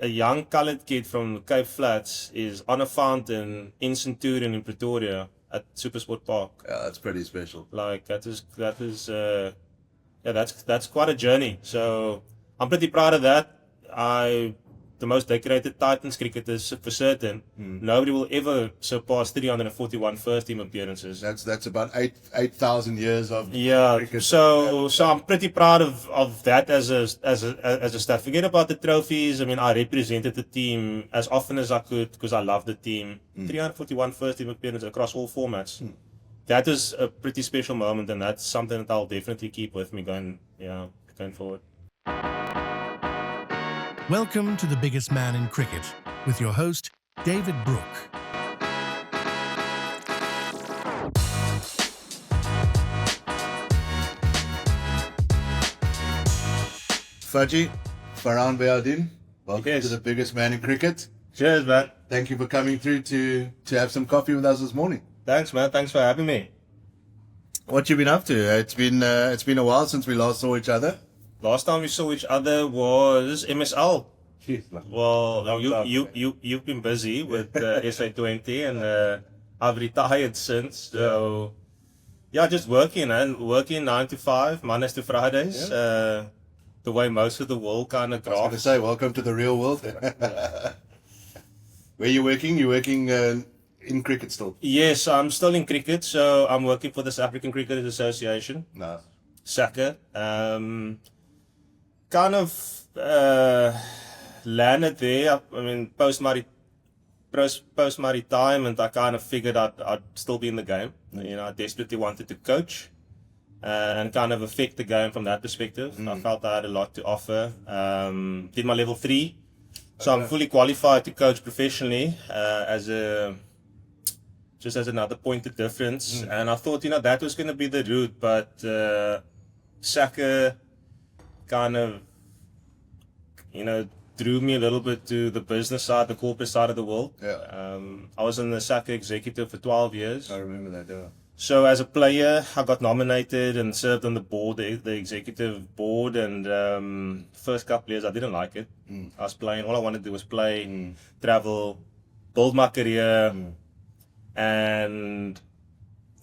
a young coloured kid from Cape Flats is on a fountain in Centurion in Pretoria at Supersport Park. Yeah, that's pretty special. Like that is yeah, that's quite a journey. So I'm pretty proud of that. The most decorated Titans cricketers for certain. Nobody will ever surpass 341 first team appearances. That's about 8,000 years of Yeah, cricket. so I'm pretty proud of that as a stat. Forget about the trophies. I mean, I represented the team as often as I could because I love the team. 341 first team appearances across all formats. That is a pretty special moment, and that's something that I'll definitely keep with me going forward. Welcome to The Biggest Man in Cricket with your host, David Brooke. Fudgy, Farhan Bayardin, welcome Yes. to The Biggest Man in Cricket. Cheers, man. Thank you for coming through to have some coffee with us this morning. Thanks, man. Thanks for having me. What you been up to? It's been a while since we last saw each other. Last time we saw each other was MSL. Well, you've been busy with SA20 and I've retired since. So yeah, just working 9 to 5, Mondays to Fridays. The way most of the world kind of I was going to grafts. say, welcome to the real world. Where you working? You're working in cricket still? Yes, I'm still in cricket, so I'm working for the South African Cricketers Association, No. SACA. Kind of landed there. I mean, post my retirement, I kind of figured I'd still be in the game. You know, I desperately wanted to coach and kind of affect the game from that perspective. I felt I had a lot to offer. Did my level 3, so I'm fully qualified to coach professionally just as another point of difference. And I thought, you know, that was going to be the route, but SACA kind of, you know, drew me a little bit to the business side, the corporate side of the world. Yeah. I was in the SACA executive for 12 years. I remember that, yeah. So as a player, I got nominated and served on the board, the executive board, and first couple of years I didn't like it. I was playing, all I wanted to do was play, travel, build my career, and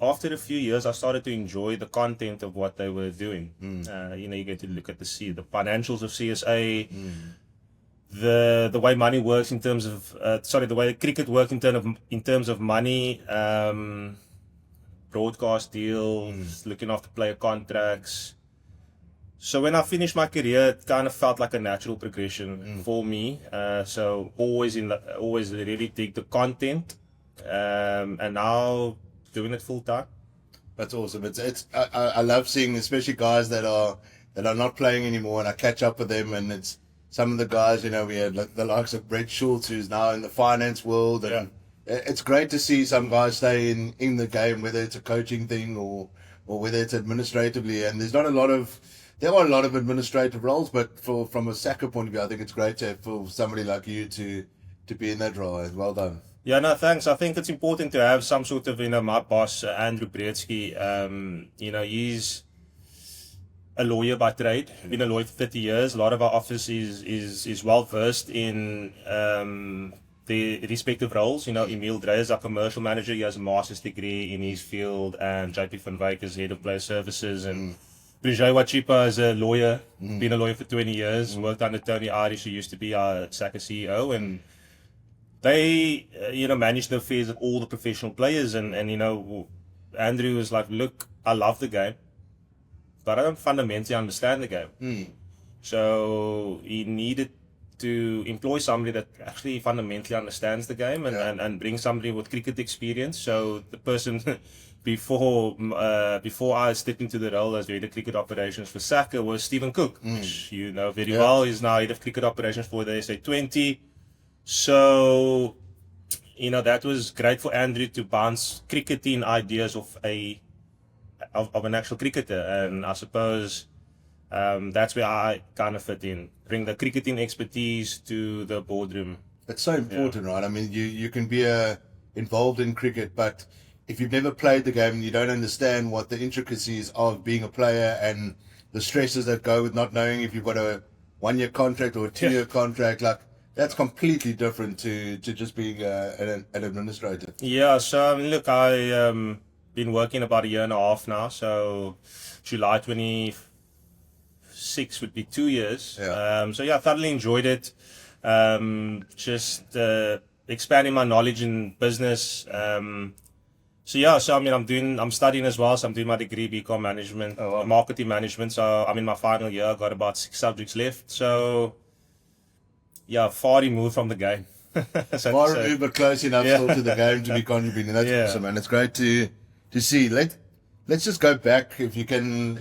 after a few years I started to enjoy the content of what they were doing. You know, you get to look at the financials of CSA, the way money works in terms of the way cricket works in terms of money, broadcast deals, looking after player contracts. So when I finished my career, it kind of felt like a natural progression for me. So always really dig the content, and now doing it full time. That's awesome. I love seeing, especially guys that are not playing anymore, and I catch up with them, and it's some of the guys, you know, we had the likes of Brett Schultz, who's now in the finance world, and it's great to see some guys stay in the game, whether it's a coaching thing or whether it's administratively. And there are a lot of administrative roles, but from a SACA point of view, I think it's great for somebody like you to be in that role. Well done. Yeah, no, thanks. I think it's important to have some sort of, you know, my boss, Andrew Brzezinski, you know, he's a lawyer by trade, been a lawyer for 30 years. A lot of our office is well versed in the respective roles. You know, Emil Dreyer is our commercial manager. He has a master's degree in his field, and JP van Wyk is head of player services, and Brijay Wachipa is a lawyer, been a lawyer for 20 years, worked under Tony Irish, who used to be our SACA CEO, and they, you know, manage the affairs of all the professional players. And you know, Andrew was like, look, I love the game, but I don't fundamentally understand the game. So he needed to employ somebody that actually fundamentally understands the game and bring somebody with cricket experience. So the person before I stepped into the role as head of cricket operations for SACA was Stephen Cook, which you know very well. He's now head of cricket operations for the SA20. So, you know, that was great for Andrew to bounce cricketing ideas of an actual cricketer, and I suppose that's where I kind of fit in, bring the cricketing expertise to the boardroom. It's so important, right? I mean, you can be involved in cricket, but if you've never played the game and you don't understand what the intricacies of being a player and the stresses that go with not knowing if you've got a 1-year contract or a 2-year contract, like That's completely different to just being an administrator. Yeah, so I mean, look, I been working about a year and a half now, so July 26 would be 2 years. Yeah. So yeah, I thoroughly enjoyed it. Just expanding my knowledge in business. So yeah, so I mean, I'm studying as well. So I'm doing my degree, BCom management, Oh, wow. marketing management. So I'm in my final year. I've got about 6 subjects left. So yeah, far removed from the game. So Far to say. removed, but close enough Yeah. still to the game to be contributing. That's Yeah. awesome, man. It's great to see. Let's just go back, if you can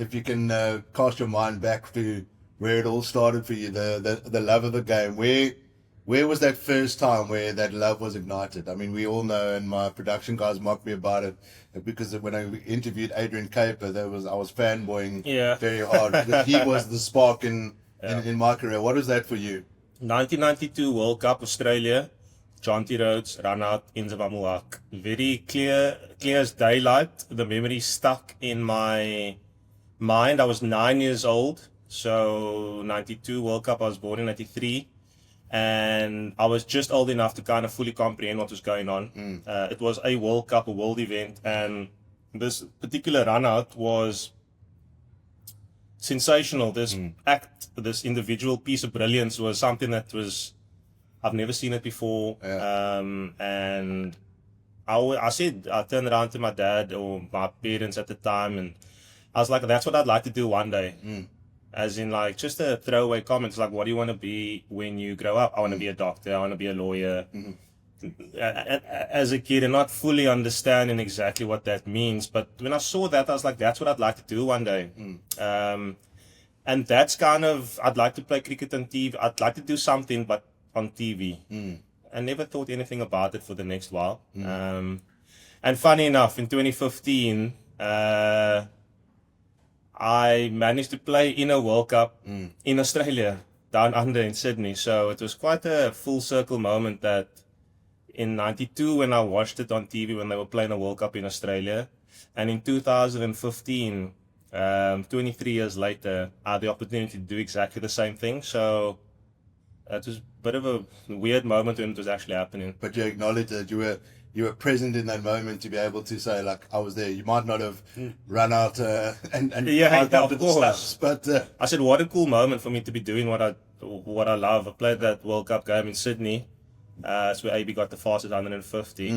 cast your mind back to where it all started for you, the love of the game. Where was that first time where that love was ignited? I mean, we all know, and my production guys mocked me about it, because when I interviewed Adrian Caper, I was fanboying Yeah. very hard, because he was the spark in my career. What was that for you? 1992 World Cup Australia, Jonty Rhodes, run out in Zavamuak. Very clear as daylight. The memory stuck in my mind. I was 9 years old. So 92 World Cup, I was born in 93. And I was just old enough to kind of fully comprehend what was going on. It was a World Cup, a world event. And this particular run out was sensational. This act, this individual piece of brilliance was something that was, I've never seen it before. Yeah. And I turned around to my dad or my parents at the time, and I was like, that's what I'd like to do one day. As in, like, just a throwaway comment. It's like, what do you want to be when you grow up? I want to be a doctor. I want to be a lawyer. As a kid, and not fully understanding exactly what that means. But when I saw that, I was like, that's what I'd like to do one day. And that's kind of, I'd like to play cricket on TV. I'd like to do something, but on TV. I never thought anything about it for the next while. And funny enough, in 2015, I managed to play in a World Cup in Australia, down under in Sydney. So it was quite a full circle moment that in 92 when I watched it on TV when they were playing a World Cup in Australia. And in 2015, 23 years later, I had the opportunity to do exactly the same thing. So it was a bit of a weird moment when it was actually happening. But you acknowledge that you were present in that moment to be able to say, like, I was there. You might not have run out and Yeah, climbed up of the course. steps, but I said, what a cool moment for me to be doing what I love. I played that World Cup game in Sydney. It's where AB got the fastest 150.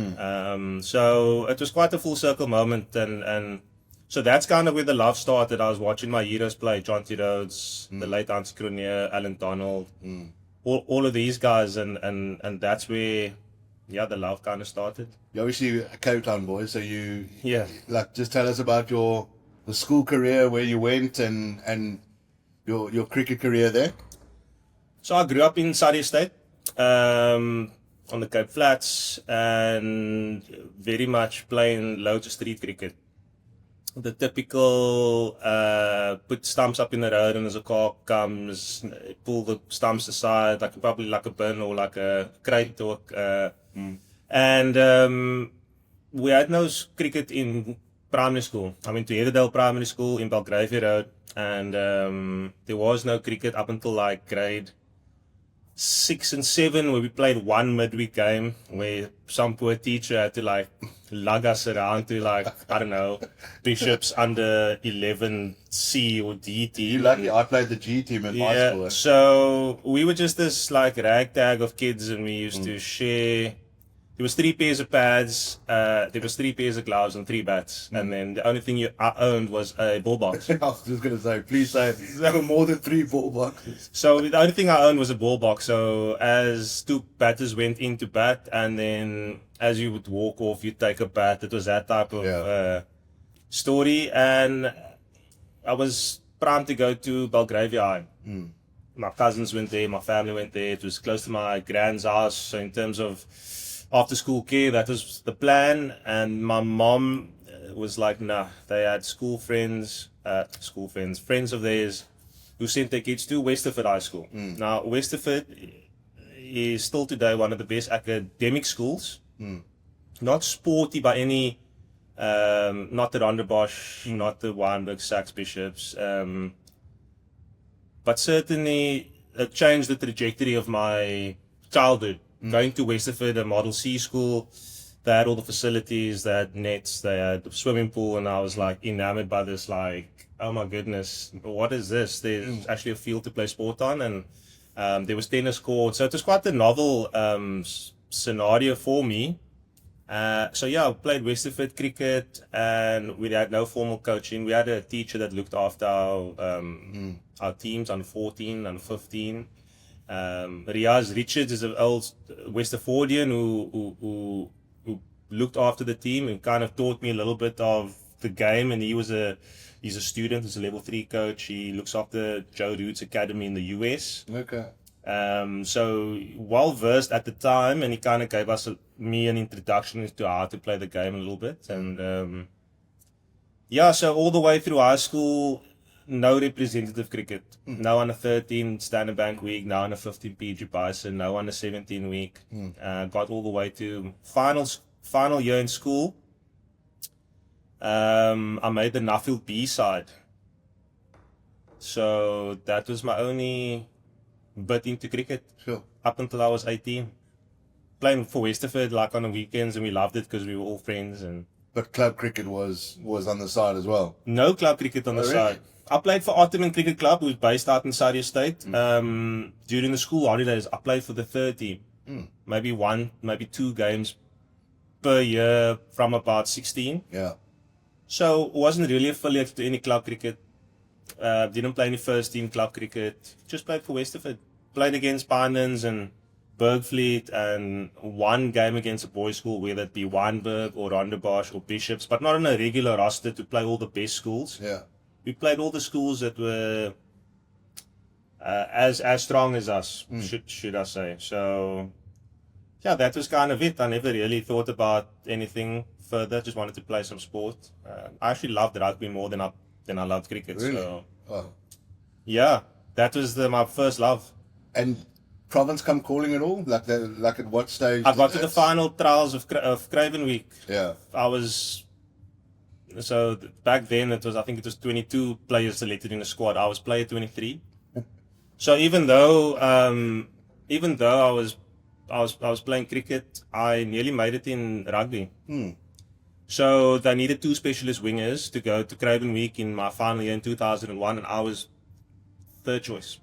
So it was quite a full circle moment, and so that's kind of where the love started. I was watching my heroes play, Jonty Rhodes, the late Anse Cronje, Alan Donald, all of these guys, and that's where, yeah, the love kind of started. you're obviously a Cape Town boy, so Yeah. like, just tell us about the school career, where you went, and your cricket career there. So I grew up in Surrey Estate, on the Cape Flats, and very much playing loads of street cricket. The typical put stumps up in the road, and as a car comes, pull the stumps aside, probably like a bin or like a crate or and we had no cricket in primary school. I went to Heatherdale Primary School in Belgravia Road, and there was no cricket up until like grade 6 and 7, where we played one midweek game where some poor teacher had to like lug us around to, like, I don't know, Bishops under 11 C or D team. You lucky. I played the G team in high school. Yeah, so we were just this like ragtag of kids, and we used to share. There was 3 pairs of pads, there was 3 pairs of gloves and 3 bats, and then the only thing I owned was a ball box. I was just gonna say, please say there were more than 3 ball boxes. So the only thing I owned was a ball box. So as 2 batters went in to bat, and then as you would walk off, you'd take a bat. It was that type of story. And I was primed to go to Belgravia High. My cousins went there, my family went there. It was close to my grand's house. So in terms of after school care, that was the plan. And my mom was like, nah, they had friends of theirs who sent their kids to Westerford High School. Now, Westerford is still today one of the best academic schools. Not sporty by any, not the Rondebosch, not the Wynberg, Sachs Bishops, but certainly it changed the trajectory of my childhood. Going to Westerford, a Model C school, they had all the facilities, they had nets, they had a swimming pool, and I was like enamored by this, like, oh my goodness, what is this? There's actually a field to play sport on, and there was tennis courts. So it was quite a novel scenario for me. So yeah, I played Westerford cricket, and we had no formal coaching. We had a teacher that looked after our teams on 14 and 15. Riaz Richards is an old Westerfordian who looked after the team and kind of taught me a little bit of the game. And he's a student, he's a level 3 coach. He looks after Joe Root's academy in the US. Okay. So well versed at the time, and he kind of gave me an introduction to how to play the game a little bit. And yeah, so all the way through high school, no representative cricket. No under 13 Standard Bank week, no under 15 PG Bison, no under 17 week. Got all the way to final year in school. I made the Nuffield B side. So that was my only bit into cricket. Sure. Up until I was 18. Playing for Westerford like on the weekends, and we loved it because we were all friends. And But club cricket was on the side as well. no club cricket on the really? side. I played for Ottoman Cricket Club, who's based out in Saudi Estate. During the school holidays, I played for the third team. Maybe 2 games per year from about 16. Yeah. So wasn't really affiliated to any club cricket. Didn't play any first team club cricket. Just played for Westerford. Played against Pinans and Bergfleet, and 1 game against a boys' school, whether it be Wynberg or Rondebosch or Bishops, but not on a regular roster to play all the best schools. Yeah. We played all the schools that were as strong as us, should I say. So yeah, that was kind of it. I never really thought about anything further. Just wanted to play some sport. I actually loved rugby more than I loved cricket. Really? So Oh. yeah, that was my first love. And province come calling at all? Like at what stage? I got to the final trials of Craven Week. Yeah. Back then I think it was 22 players selected in the squad. I was player 23. So even though I was playing cricket, I nearly made it in rugby. So they needed 2 specialist wingers to go to Craven Week in my final year in 2001, and I was third choice.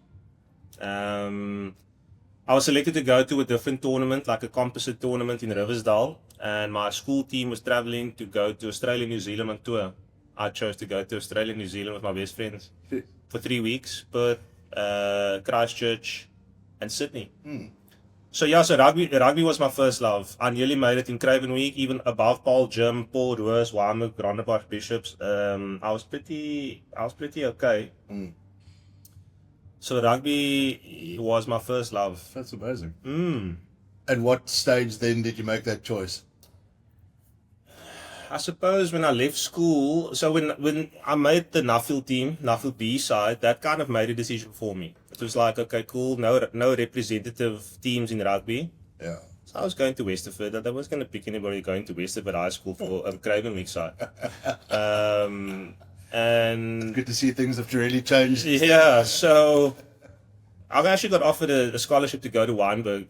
I was selected to go to a different tournament, like a composite tournament in Riversdale, and my school team was traveling to go to Australia, New Zealand on tour. I chose to go to Australia, New Zealand with my best friends for 3 weeks, Perth, Christchurch, and Sydney. So yeah, so rugby was my first love. I nearly made it in Craven Week, even above Paul Jim, Paul Roos, Wymberg, Rondebosch, Bishops. I was pretty okay. So rugby was my first love. That's amazing. At what stage then did you make that choice? I suppose when I left school, so when I made the Nuffield team, Nuffield B side, that kind of made a decision for me. It was like, okay, cool, no representative teams in rugby. Yeah. So I was going to Westerford, and I was going to pick anybody going to Westerford High School for a Craven League side. And Good to see things have really changed. yeah, so I actually got offered a scholarship to go to Wynberg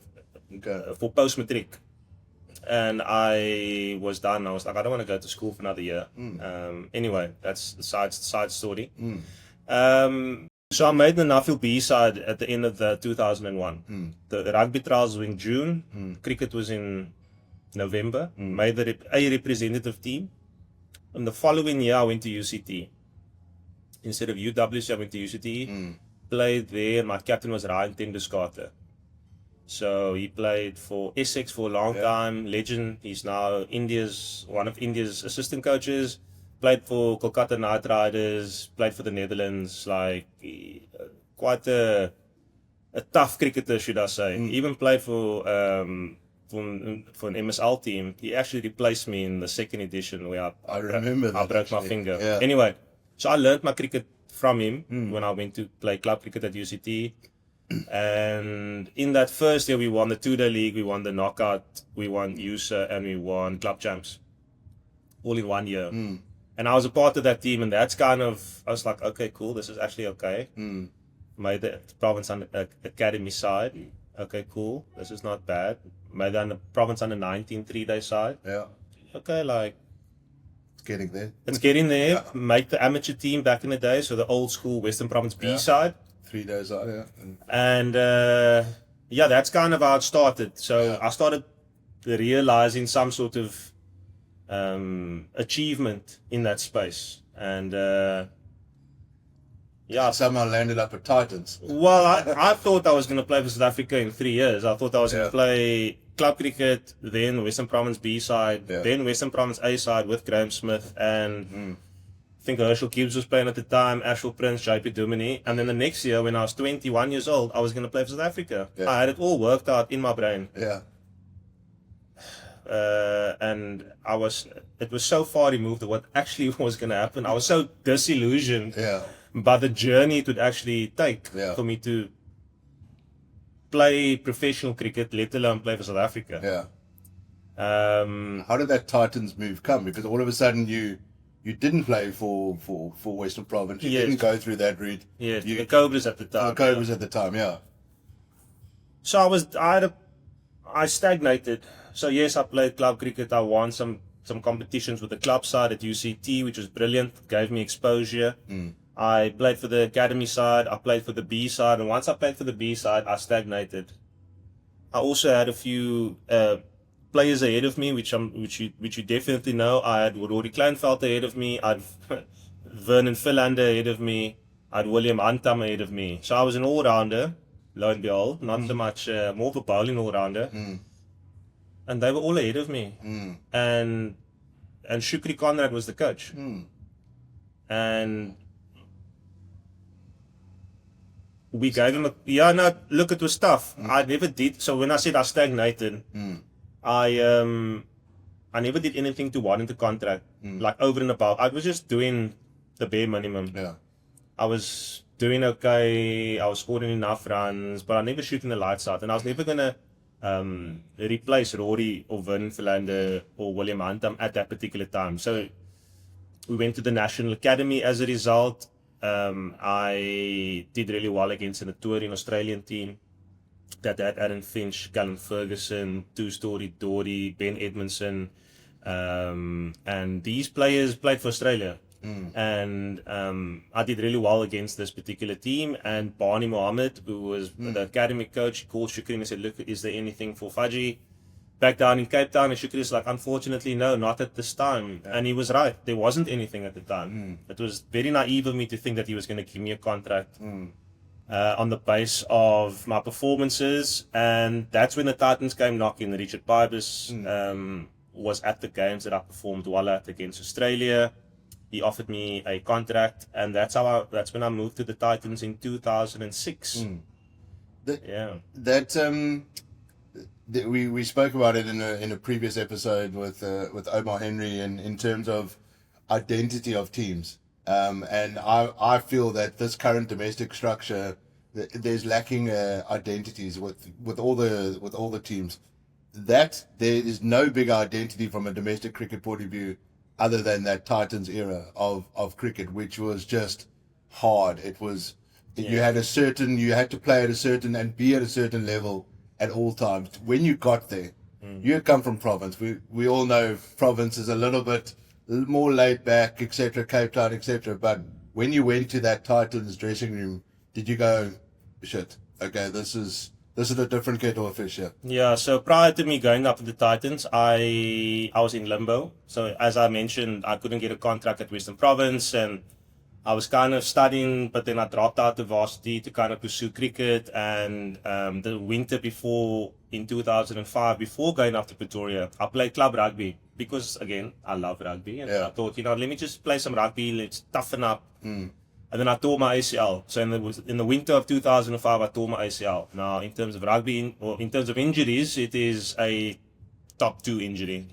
for post-matric. And I was done. I was like, I don't want to go to school for another year. Anyway, that's the side story. So I made the Nuffield B side at the end of 2001. The rugby trials were in June. Cricket was in November. Made a representative team. And the following year, I went to UCT. Instead of UWC, I went to UCT. Played there. My captain was Ryan Tenduscarter. So he played for Essex for a long time, legend. He's now one of India's assistant coaches. Played for Kolkata Knight Riders, played for the Netherlands, like quite a tough cricketer, should I say. Even played for an MSL team. He actually replaced me in the second edition where I remember that. I broke my finger. Yeah. Anyway, so I learned my cricket from him when I went to play club cricket at UCT. And in that first year, we won the 2-day league, we won the knockout, we won USA, and we won club champs, all in 1 year. And I was a part of that team, and that's kind of, I was like, okay, cool, this is actually okay. Made the province academy side. Okay, cool. This is not bad. Made on the province under 19 3-day side. Yeah, Okay, like it's getting there. it's getting there. Make the amateur team back in the day, so the old school Western Province B Yeah. side. 3 days out, yeah. And yeah, that's kind of how it started. So Yeah. I started realizing some sort of achievement in that space. And yeah, Somehow landed up at Titans. well, I thought I was going to play for South Africa in 3 years. I thought I was going Yeah. to play club cricket, then Western Province B side, Yeah. then Western Province A side with Graham Smith and I think Herschel Gibbs was playing at the time, Ashwell Prince, JP Duminy. And then the next year, when I was 21 years old, I was going to play for South Africa. Yeah. I had it all worked out in my brain. Yeah. And it was so far removed of what actually was going to happen. I was so disillusioned Yeah. by the journey it would actually take Yeah. for me to play professional cricket, let alone play for South Africa. Yeah. Um, How did that Titans move come? Because all of a sudden you didn't play for Western Province. You Yes. didn't go through that route. yeah, You, the Cobras at the the time. Cobras at the time, yeah. So I stagnated. So yes, I played club cricket. I won some competitions with the club side at UCT, which was brilliant. Gave me exposure. I played for the academy side. I played for the B side, and once I played for the B side, I stagnated. I also had a few players ahead of me, which you definitely know. I had Rory Kleinveld ahead of me. I had Vernon Philander ahead of me. I had William Antam ahead of me. So I was an all-rounder. Lo and behold, not so much more of a bowling all-rounder. And they were all ahead of me. And Shukri Conrad was the coach. And we gave him look, it was tough. I never did. So when I said I stagnated, I never did anything to warrant the contract, like over and above. I was just doing the bare minimum. Yeah. I was doing okay. I was scoring enough runs, but I never shooting the lights out. And I was never gonna replace Rory or Vernon Philander or William Antam at that particular time. So we went to the National Academy as a result. I did really well against an touring Australian team that had Aaron Finch, Callum Ferguson, Two-Story Dory, Ben Edmondson, and these players played for Australia. And I did really well against this particular team. And Barney Mohammed, who was the academy coach, he called Shukri and said, look, is there anything for Fudgy back down in Cape Town? And Shukri is like, unfortunately, no, not at this time. And he was right. There wasn't anything at the time. It was very naive of me to think that he was going to give me a contract on the base of my performances. And that's when the Titans came knocking. Richard Bibus was at the games that I performed well at against Australia. He offered me a contract, and that's when I moved to the Titans in 2006. Yeah. We spoke about it in a previous episode with Omar Henry in terms of identity of teams, and I feel that this current domestic structure, there's lacking identities with all the teams. That there is no big identity from a domestic cricket point of view other than that Titans era of cricket, which was just hard. It was you had to play at a certain and be at a certain level at all times. When you got there, you had come from province. We all know province is a little bit more laid back, etc., Cape Town, etc. But when you went to that Titans dressing room, did you go, shit, okay, this is a different kettle of fish here? Yeah, so prior to me going up to the Titans, I was in limbo. So as I mentioned, I couldn't get a contract at Western Province, and I was kind of studying, but then I dropped out of varsity to kind of pursue cricket. And the winter before, in 2005, before going up to Pretoria, I played club rugby because, again, I love rugby. And I thought, let me just play some rugby, let's toughen up. And then I tore my ACL. So in the winter of 2005, I tore my ACL. Now, in terms of rugby, or in terms of injuries, it is a top 2 injury.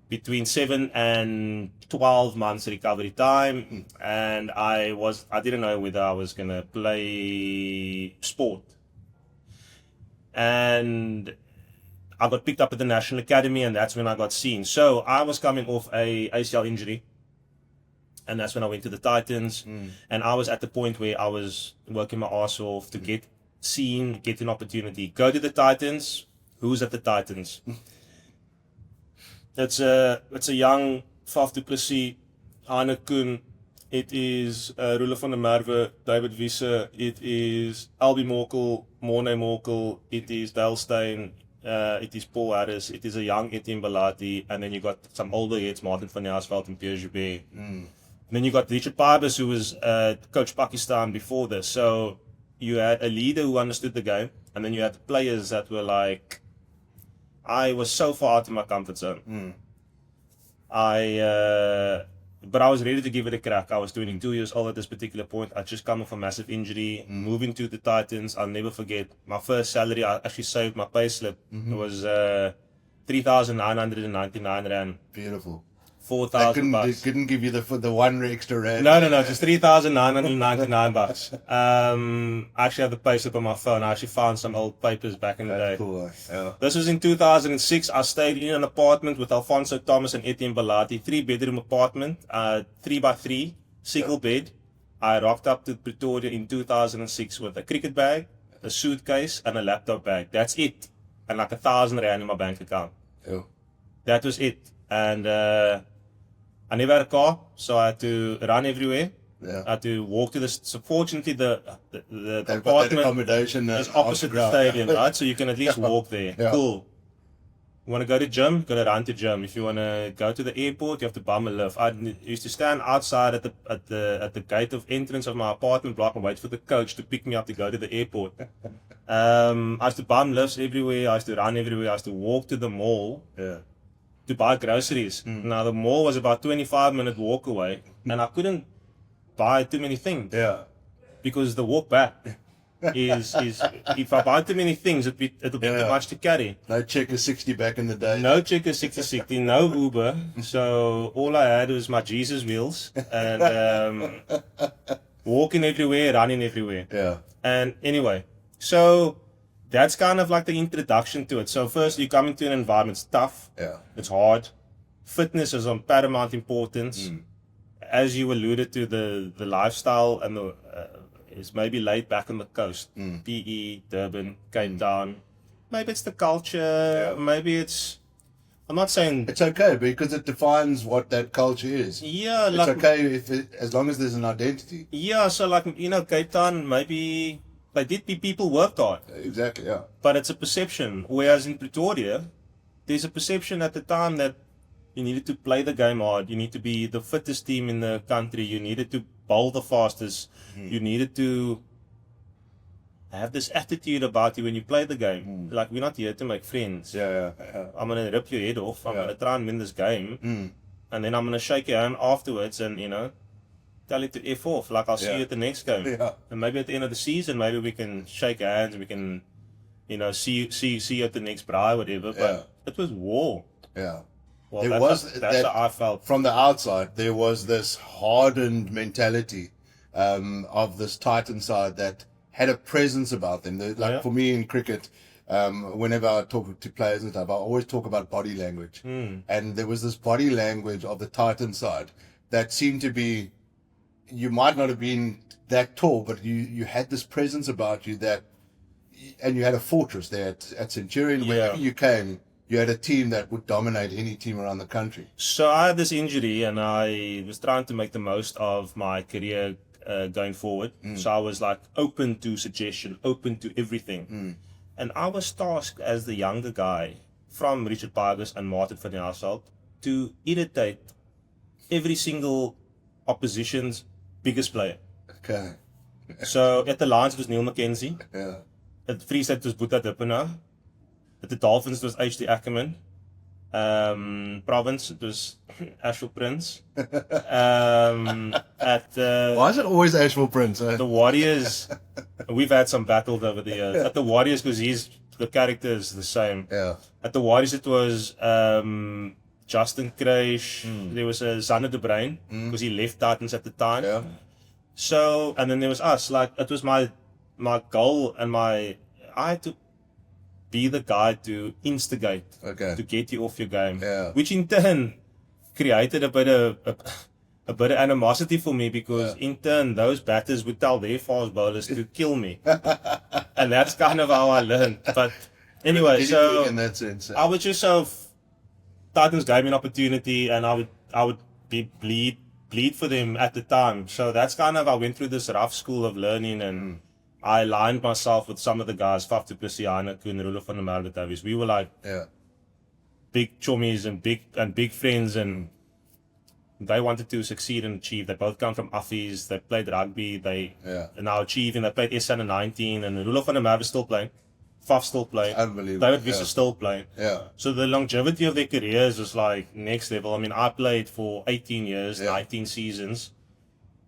Between 7 and 12 months recovery time. And I didn't know whether I was going to play sport. And I got picked up at the National Academy, and that's when I got seen. So I was coming off a ACL injury. And that's when I went to the Titans. And I was at the point where I was working my ass off to get scene, get an opportunity. Go to the Titans. Who's at the Titans? It's a young Faf du Plessis, Arne Koen. It is Roelof van der Merwe, David Wiese. It is Albie Morkel, Morne Morkel. It is Dale Steyn. It is Paul Harris. It is a young Etienne Balati. And then you got some older heads, Martin van Jaarsveld and Pierre Joubert. And then you got Richard Pybus, who was coach Pakistan before this. So you had a leader who understood the game. And then you had players that were like, I was so far out of my comfort zone. But I was ready to give it a crack. I was 22 years old at this particular point. I just come off a massive injury, moving to the Titans. I'll never forget my first salary. I actually saved my payslip. It was 3,999 rand. Beautiful. 4,000 They bucks. couldn't give you the one extra rand. No, just 3,999 bucks. I actually have the payslip on my phone. I actually found some old papers back in the day. Cool. Yeah. This was in 2006. I stayed in an apartment with Alfonso Thomas and Etienne Balati, 3-bedroom apartment, 3x3, single bed. I rocked up to Pretoria in 2006 with a cricket bag, a suitcase, and a laptop bag. That's it. And like 1,000 rand in my bank account. Yeah. That was it. And I never had a car, so I had to run everywhere. Yeah. I had to walk to this. So fortunately, the They've got that apartment accommodation is opposite the stadium, right? So you can at least walk there. Yeah. Cool. You want to go to gym? You gotta run to gym. If you want to go to the airport, you have to bum a lift. I used to stand outside at the gate of entrance of my apartment block and wait for the coach to pick me up to go to the airport. I used to bum lifts everywhere. I used to run everywhere. I used to walk to the mall. Yeah. To buy groceries. Now the mall was about 25-minute walk away, and I couldn't buy too many things Yeah. because the walk back is if I buy too many things, it'll be too much to carry. No checker 60 back in the day. No checker 6060, no Uber. So all I had was my Jesus wheels and walking everywhere, running everywhere. Yeah. And anyway, so that's kind of like the introduction to it. So first you come into an environment, it's tough, Yeah. it's hard. Fitness is of paramount importance. As you alluded to, the lifestyle and the is maybe laid back on the coast. PE, Durban, Cape Town. Maybe it's the culture, maybe it's... I'm not saying... It's okay because it defines what that culture is. Yeah, It's like... okay as long as there's an identity. Yeah, so like, Cape Town, maybe... Like, people worked hard. Exactly, yeah. But it's a perception. Whereas in Pretoria, there's a perception at the time that you needed to play the game hard. You need to be the fittest team in the country. You needed to bowl the fastest. You needed to have this attitude about you when you play the game. Like, we're not here to make friends. Yeah. I'm going to rip your head off. I'm going to try and win this game. And then I'm going to shake your hand afterwards and, tell you to F off. Like, I'll see you at the next game. Yeah. And maybe at the end of the season, maybe we can shake hands and we can, see you at the next braai, whatever. But it was war. Yeah. Well, There that's how I felt. From the outside, there was this hardened mentality of this Titan side that had a presence about them. For me in cricket, whenever I talk to players and stuff, I always talk about body language. And there was this body language of the Titan side that seemed to be, you might not have been that tall, but you had this presence about you and you had a fortress there at Centurion. Wherever you came, you had a team that would dominate any team around the country. So I had this injury and I was trying to make the most of my career going forward. So I was like open to suggestion, open to everything. And I was tasked as the younger guy from Richard Pybus and Martin van Jaarsveld to irritate every single opposition's biggest player. Okay. So at the Lions it was Neil McKenzie. Yeah. At the Free State it was Boeta Dippenaar. At the Dolphins it was H.D. Ackerman. Province it was Ashwell Prince. At Why is it always Ashwell Prince? the Warriors, we've had some battles over the years. At the Warriors, because the character is the same. Yeah. At the Warriors, it was Justin Kruis. There was Zander de Bruin, because he left Titans at the time. Yeah. So, and then there was us. Like, it was my goal and I had to be the guy to instigate, Okay. to get you off your game. Yeah. Which in turn created a bit of a bit of animosity for me because in turn those batters would tell their fast bowlers to kill me, and that's kind of how I learned. But anyway, Did so in that sense. I would just Titans gave me an opportunity, and I would bleed for them at the time. So that's kind of I went through this rough school of learning, and I aligned myself with some of the guys, Faf du Plessis, Heine Kuhn, Rulo van der Merwe Davies. We were like big chummies and big friends, and they wanted to succeed and achieve. They both come from Affies. They played rugby. They are now achieving. They played S under 19, and Rulo van der Merwe is still playing. Faf still playing. Unbelievable. David Wiese still playing. Yeah. So the longevity of their careers was like next level. I mean, I played for 18 years, 19 seasons.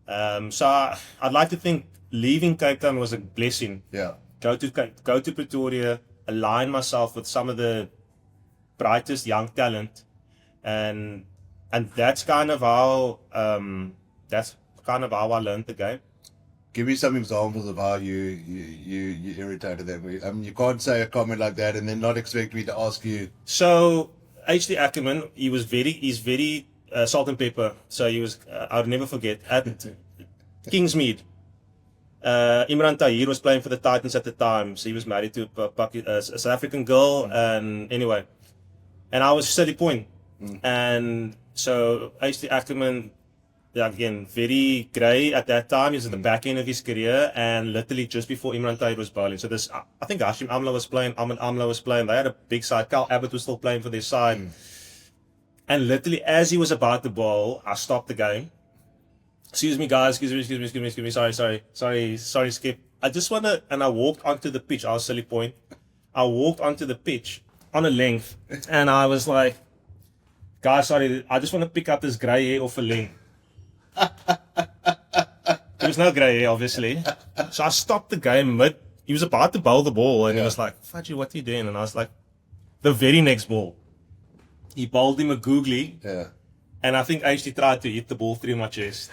So I'd like to think leaving Cape Town was a blessing. Yeah. Go to Pretoria, align myself with some of the brightest young talent, and that's kind of how I learned the game. Give me some examples of how you irritated them. You can't say a comment like that and then not expect me to ask you. So H.D. Ackerman, he's very salt and pepper. So he was, I'll never forget, at Kingsmead. Imran Tahir was playing for the Titans at the time. So he was married to a South African girl, and anyway, and I was Silly Point, and so H.D. Ackerman. Yeah, again, very grey at that time. He was at the back end of his career, and literally just before Imran Tahir was bowling. So this, I think Hashim Amla was playing, Ahmed Amla was playing. They had a big side. Carl Abbott was still playing for their side. And literally, as he was about to bowl, I stopped the game. Excuse me, guys. Excuse me. Sorry, Skip. I just want to, and I walked onto the pitch. I was Silly Point. I walked onto the pitch on a length, and I was like, guys, sorry, I just want to pick up this grey hair off a length. There was no grey hair, obviously. So I stopped the game mid. He was about to bowl the ball, and he was like, Fudgy, what are you doing? And I was like, the very next ball, he bowled him a googly. Yeah. And I think HD tried to hit the ball through my chest.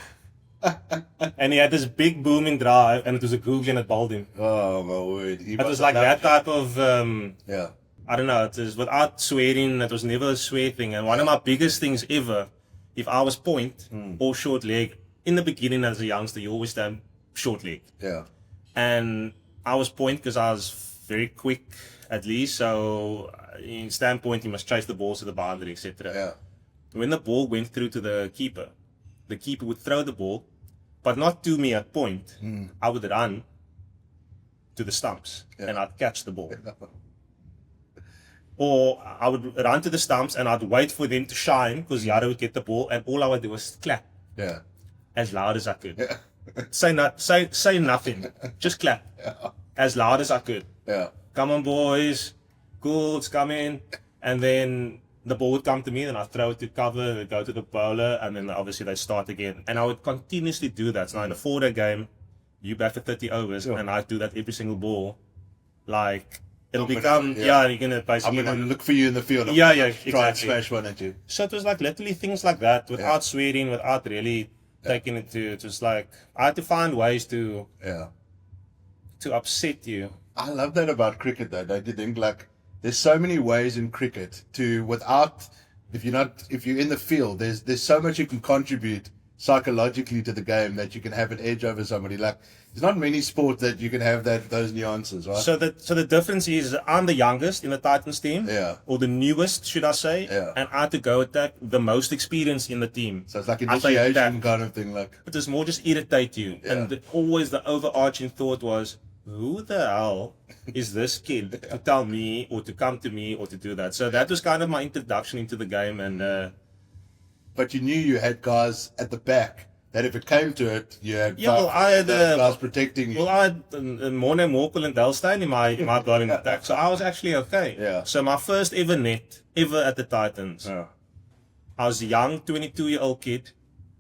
And he had this big booming drive, and it was a googly, and it bowled him. Oh, my word. It was like that type of, yeah. I don't know, it was without swearing, it was never a swear thing. And one of my biggest things ever, if I was point or short leg, in the beginning as a youngster, you always stand short leg. Yeah. And I was point because I was very quick, at least. So in standpoint, you must chase the balls to the boundary, etc. Yeah. When the ball went through to the keeper would throw the ball, but not to me at point. I would run to the stumps and I'd catch the ball. Or I would run to the stumps and I'd wait for them to shine because Yara would get the ball, and all I would do was clap as loud as I could. Say nothing, just clap as loud as I could. Come on, boys, cool, it's coming. And then the ball would come to me, and I'd throw it to cover, and it'd go to the bowler, and then obviously they start again. And I would continuously do that. So now in a 4-day game, you bat for 30 overs, and I'd do that every single ball. Like, it'll become, you're going to basically... I'm going to look for you in the field. Yeah, Try exactly. and smash one at you. So it was like literally things like that, without swearing, without really taking it to, it was like, I had to find ways to upset you. I love that about cricket, though. Don't you think? Like, there's so many ways in cricket to, without, if you're in the field, there's so much you can contribute psychologically to the game that you can have an edge over somebody. Like, there's not many sports that you can have those nuances, right? So the difference is I'm the youngest in the Titans team, or the newest, should I say, and I had to go attack the most experienced in the team. So it's like initiation kind of thing, like. But it's more just irritate you, and always the overarching thought was, who the hell is this kid to tell me or to come to me or to do that? So that was kind of my introduction into the game, and. But you knew you had guys at the back that if it came to it, you had I had guys protecting you. Well, I had Morne, Morkel, and Delstein in my bowling attack, so I was actually okay. Yeah. So my first ever net, ever at the Titans. Yeah. I was a young 22-year-old kid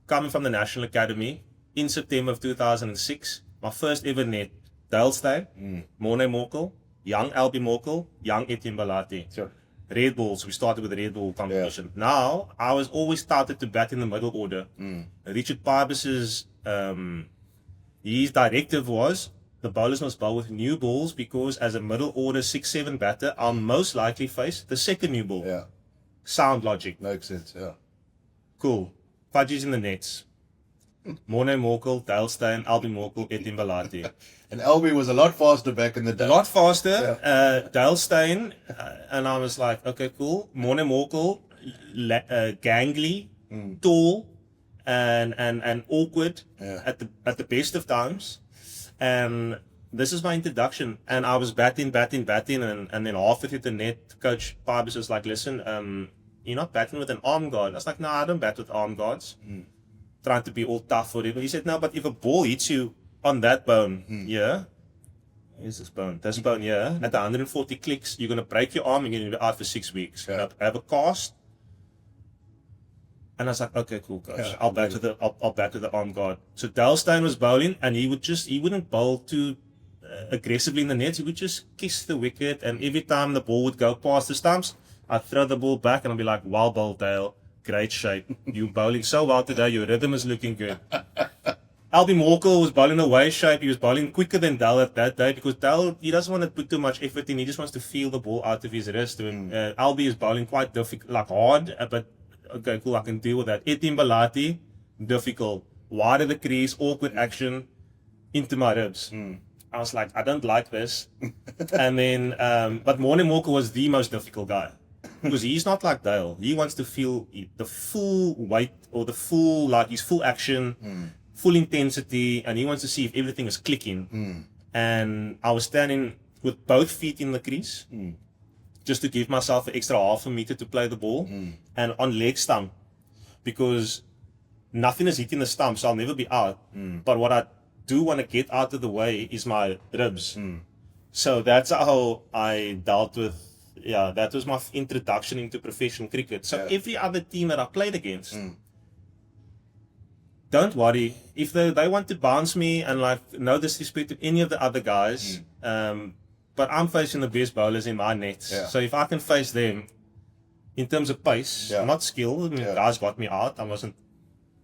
coming from the National Academy in September of 2006. My first ever net, Delstein, Morne Morkel, young Albie Morkel, young Etienne Balati. Sure. Red Bulls. We started with the Red Bull competition. Now, I was always started to bat in the middle order. Richard Pybus's, his directive was the bowlers must bowl with new balls because as a middle order 6-7 batter, I'll most likely face the second new ball. Yeah. Sound logic. Makes sense, yeah. Cool. Fudgies in the nets. Morne Morkel, Dale Steyn, Albie Morkel, Etienne Balati. And Albie was a lot faster back in the day. A lot faster. Dale Steyn, and I was like, okay, cool. Morne Morkel, gangly, tall, and awkward at the best of times. And this is my introduction. And I was batting, and then halfway through the net, Coach Pibes was like, listen, you're not batting with an arm guard. I was like, no, I don't bat with arm guards. Trying to be all tough or whatever. He said, no, but if a ball hits you on that bone here, here's this bone, here, at 140 clicks, you're going to break your arm and you're going to be out for 6 weeks. Yeah. I have a cast. And I was like, okay, cool, coach. I'll bat with the arm guard. So Dale Steyn was bowling, and he wouldn't bowl too aggressively in the nets. He would just kiss the wicket, and every time the ball would go past the stumps, I'd throw the ball back, and I'd be like, well bowled, Dale. Great shape. You're bowling so well today. Your rhythm is looking good. Albie Morkel was bowling away shape. He was bowling quicker than Dale at that day because Dale, he doesn't want to put too much effort in. He just wants to feel the ball out of his wrist. Albie is bowling quite difficult, like hard, but okay, cool, I can deal with that. Etienne Balati, difficult. Wide of the crease, awkward action, into my ribs. I was like, I don't like this. And then, but Morne Morkel was the most difficult guy. Because he's not like Dale. He wants to feel the full weight or the full, like his full action, full intensity, and he wants to see if everything is clicking. And I was standing with both feet in the crease, just to give myself an extra half a meter to play the ball, and on leg stump, because nothing is hitting the stump, so I'll never be out. But what I do want to get out of the way is my ribs. So that's how I dealt with. Yeah, that was my introduction into professional cricket. So every other team that I played against, don't worry. If they want to bounce me, and like no disrespect to any of the other guys, but I'm facing the best bowlers in my nets. So if I can face them, in terms of pace, not skill, I mean, guys got me out. I wasn't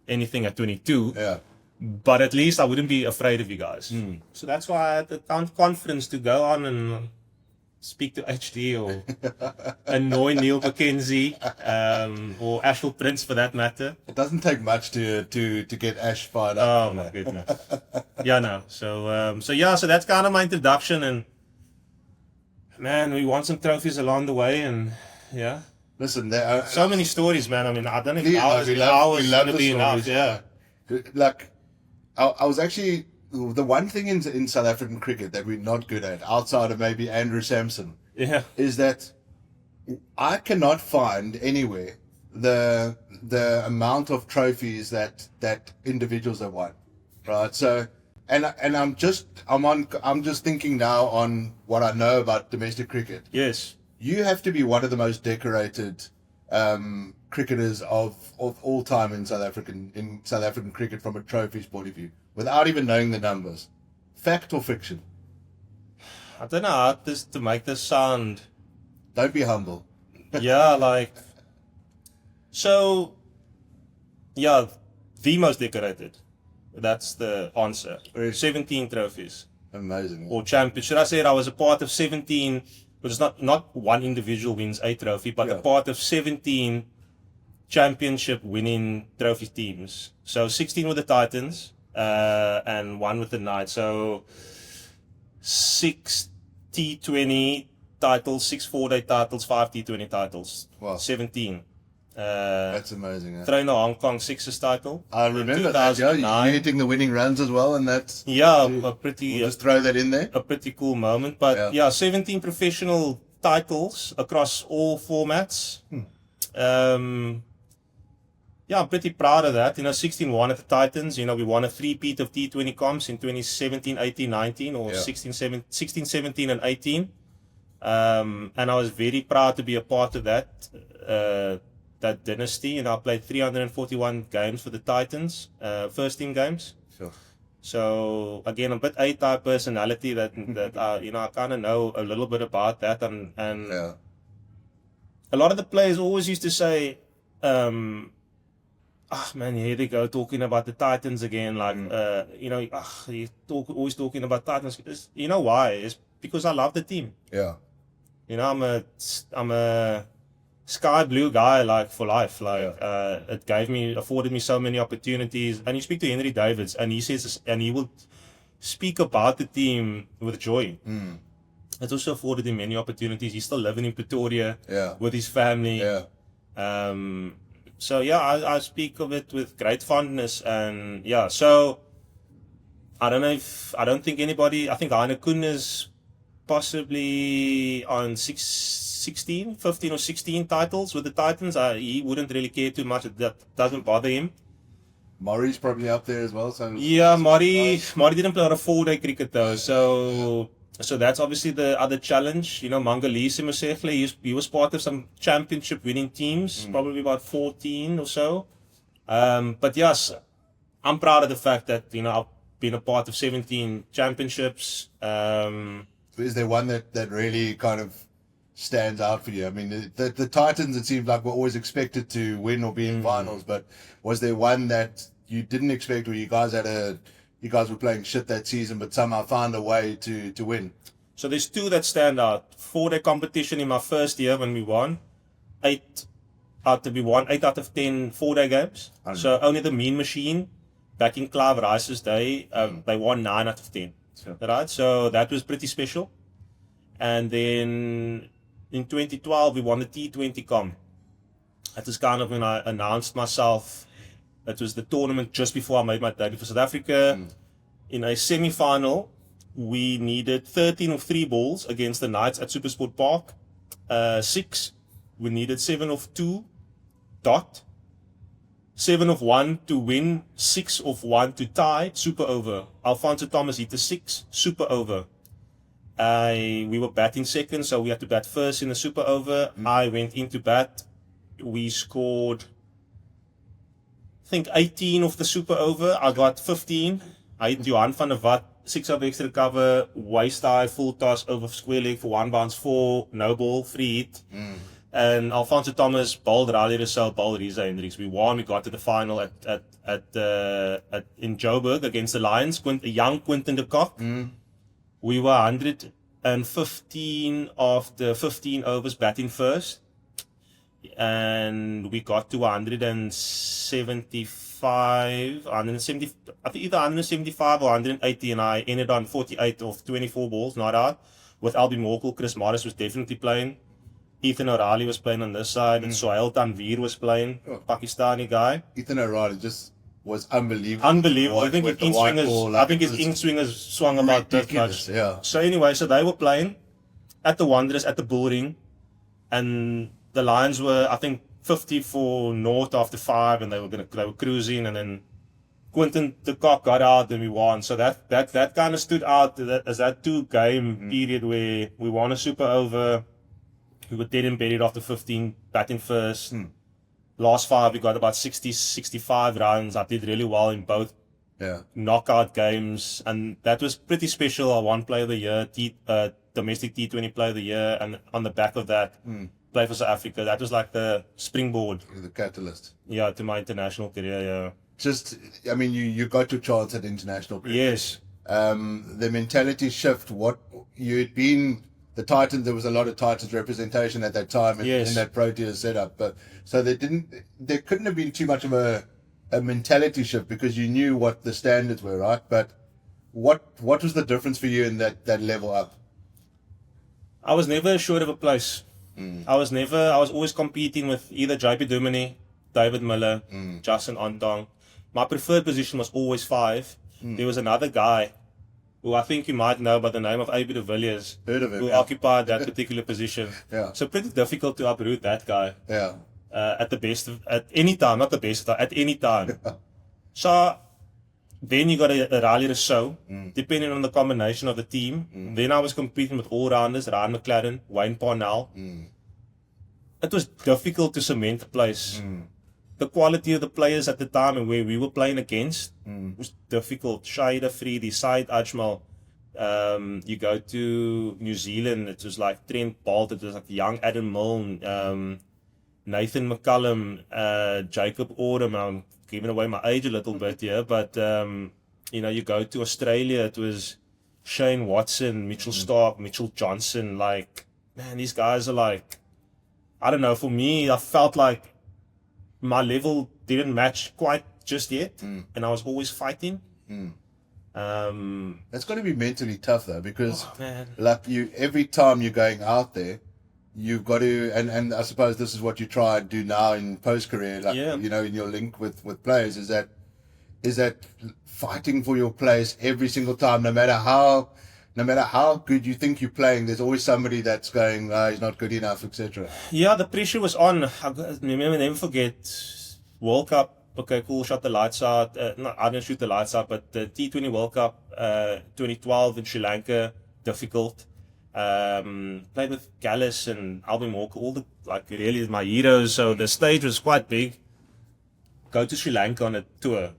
anything at 22. But at least I wouldn't be afraid of you guys. So that's why I had the confidence to go on and speak to HD or annoy Neil McKenzie or Ashwell Prince for that matter. It doesn't take much to get Ash fired up. Oh my goodness. So that's kind of my introduction, and man, we won some trophies along the way, and Listen, there are so many stories, man. I mean, I don't know if we hours love going to the be stories. enough. Like, I was actually, the one thing in South African cricket that we're not good at, outside of maybe Andrew Sampson, is that I cannot find anywhere the amount of trophies that individuals have won, right? So, and I'm just thinking now on what I know about domestic cricket. Yes. You have to be one of the most decorated cricketers of all time in South African cricket from a trophies point of view, without even knowing the numbers. Fact or fiction? I don't know how to make this sound. Don't be humble. The most decorated. That's the answer. 17 trophies. Amazing. Or champions. Should I say I was a part of 17, but it's not one individual wins a trophy, but a part of 17 championship winning trophy teams. So 16 with the Titans, and 1 with the Knights. So 6 T20 titles, 6 4-day titles, 5 T20 titles. Wow. 17. That's amazing. Thrown the Hong Kong Sixers title. I remember that. You're hitting the winning runs as well, and that's a pretty. We'll just throw that in there. A pretty cool moment, but 17 professional titles across all formats. I'm pretty proud of that. 16 won at the Titans. We won a 3-peat of T20 comps in 2017, 18, 19, or 16, 17, and 18. And I was very proud to be a part of that dynasty. I played 341 games for the Titans, first team games. Sure. So again, a bit A-type personality that I kind of know a little bit about that, and a lot of the players always used to say, man, here they go talking about the Titans again. Always talking about Titans. You know why? It's because I love the team. Yeah. I'm a sky blue guy, like, for life. Like, it afforded me so many opportunities. And you speak to Henry Davids, and he says, and he will speak about the team with joy. It also afforded him many opportunities. He's still living in Pretoria with his family. So yeah, I speak of it with great fondness, and yeah, so I don't think anybody, I think Heine Koen is possibly on 15 or 16 titles with the Titans. He wouldn't really care too much. That doesn't bother him. Murray's probably up there as well. So yeah, Murray didn't play on a 4-day cricket though, so that's obviously the other challenge. You know, Mangaliso Moseghle, he was part of some championship winning teams, probably about 14 or so. But yes, I'm proud of the fact that, you know, I've been a part of 17 championships. Is there one that really kind of stands out for you? I mean, the Titans, it seems like, were always expected to win or be in finals, but was there one that you didn't expect, where you guys were playing shit that season, but somehow found a way to win? So there's two that stand out. 4-day competition in my first year when we won. 8 out of 10 4-day games. So only the Mean Machine, back in Clive Rice's day, they won 9 out of 10. Sure. Right? So that was pretty special. And then in 2012, we won the T20 Com. That was kind of when I announced myself. That was the tournament just before I made my debut for South Africa. In a semi-final, we needed 13 of 3 balls against the Knights at Supersport Park. 6. We needed 7 of 2 dot. 7 of 1 to win. 6 of 1 to tie. Super over. Alfonso Thomas hit the 6. Super over. We were batting second, so we had to bat first in the super over. I went into bat. We scored, I think, 18 of the super over. I got 15. I hit Johan van der Walt, 6 over extra cover, waist high, full toss over square leg for 1 bounce 4, no ball, free hit. And Alfonso Thomas bowled Riley Rousseau, bowled Riza Hendricks. We won. We got to the final in Joburg against the Lions. Young Quinton de Kock. We were 115 of the 15 overs batting first, and we got to 175, I think either 175 or 180, and I ended on 48 of 24 balls, not out. With Albie Morkel, Chris Morris was definitely playing. Ethan O'Reilly was playing on this side, and Sohail Tanveer was playing, Pakistani guy. Ethan O'Reilly just was unbelievable. I think his in swingers swung about that much. Yeah. So anyway, so they were playing at the Wanderers at the Bull Ring, and the Lions were, I think, 50 for naught after 5, and they were cruising, and then Quinton de Kock got out and we won. So that kind of stood out as that 2-game period where we won a super over. We were dead embedded after 15, batting first. Last 5, we got about 60, 65 runs. I did really well in both knockout games, and that was pretty special. I won Player of the Year, domestic T20 Player of the Year, and on the back of that, play for South Africa. That was like the springboard. The catalyst. Yeah, to my international career, yeah. Just, I mean, you got your chance at international cricket. Yes. The mentality shift, you'd been... The Titans, there was a lot of Titans representation at that time in that Proteas setup, but so there couldn't have been too much of a mentality shift because you knew what the standards were, right? But what was the difference for you in that level up? I was never assured of a place. I was always competing with either JP Duminy, David Miller, Justin Ontong. My preferred position was always 5. There was another guy who I think you might know by the name of AB de Villiers. Heard of him, who occupied that particular position. Yeah. So pretty difficult to uproot that guy. Yeah. At any time, not the best, at any time. So then you got a Riley Rousseau, depending on the combination of the team. Then I was competing with all-rounders, Ryan McLaren, Wayne Parnell. It was difficult to cement a place. The quality of the players at the time and where we were playing against was difficult. Shahid Afridi, Syed Ajmal. You go to New Zealand, it was like Trent Boult, it was like young Adam Milne, Nathan McCullum, Jacob Oram. I'm giving away my age a little bit here, but you go to Australia, it was Shane Watson, Mitchell Stark, Mitchell Johnson. Like, man, these guys are like I don't know, for me, I felt like my level didn't match quite just yet, and I was always fighting. That's got to be mentally tough though, because Man. like every time you're going out there, you've got to, and I suppose this is what you try and do now in post career, like Yeah. you know, in your link with players, is that fighting for your place every single time, no matter how good you think you're playing, there's always somebody that's going, he's not good enough, etc. Yeah, the pressure was on. I never forget World Cup. Okay, cool. Shot the lights out. No, I didn't shoot the lights out, but the T20 World Cup 2012 in Sri Lanka, difficult. Played with Gallus and Alvin Walker, all the really my heroes. So the stage was quite big. Go to Sri Lanka on a tour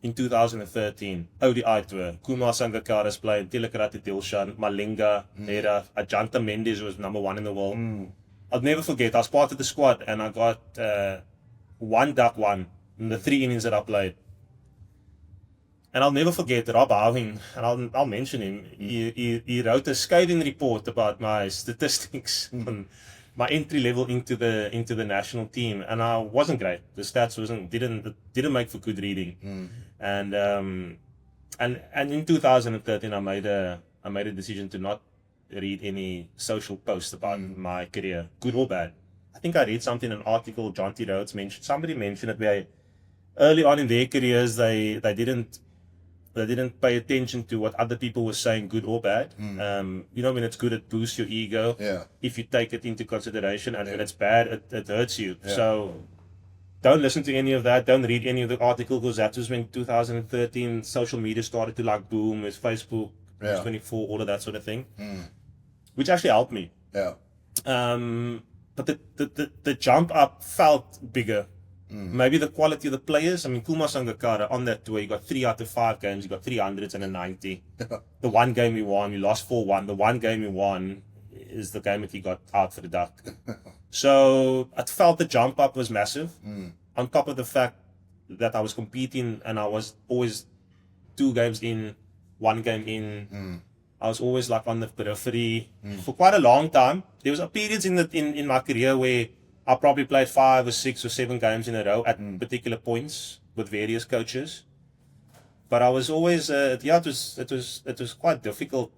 in 2013, ODI tour. Kumar Sangakkara's playing, Tilakarati Dilshan, Malinga, Nera, Ajanta Mendes was number 1 in the world. I'll never forget, I was part of the squad and I got 1 duck 1 in the 3 innings that I played. And I'll never forget Rob Howing, and I'll mention him. He wrote a scathing report about my statistics on my entry level into the national team, and I wasn't great. The stats didn't make for good reading, and in 2013 I made a decision to not read any social posts about my career, good or bad. I think I read something, an article John T. Rhodes mentioned. Somebody mentioned it where early on in their careers they didn't pay attention to what other people were saying, good or bad. You know, when it's good, it boosts your ego. Yeah. If you take it into consideration, and when it's bad, it hurts you. Yeah. So don't listen to any of that. Don't read any of the articles, because that was when 2013 social media started to boom. With Facebook, Yeah. 24, all of that sort of thing, which actually helped me. Yeah. But the jump up felt bigger. Maybe the quality of the players. I mean, Kumar Sangakkara on that tour, he got 3 out of 5 games. He got 300s and a 90. The one game we won, we lost 4-1. The one game we won is the game that he got out for the duck. So I felt the jump up was massive. On top of the fact that I was competing and I was always 2 games in, 1 game in. I was always on the periphery for quite a long time. There was periods in my career where I probably played 5 or 6 or 7 games in a row at particular points with various coaches. But I was always, it was quite difficult.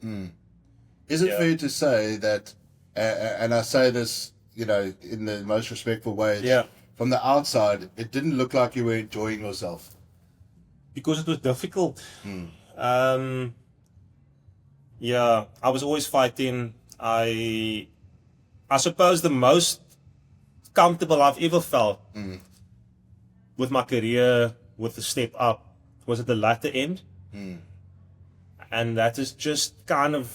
Is it Yeah. fair to say that, and I say this, you know, in the most respectful way, Yeah. from the outside, it didn't look like you were enjoying yourself? Because it was difficult. Yeah, I was always fighting. I suppose the most comfortable I've ever felt with my career, with the step up, was at the latter end. And that is just kind of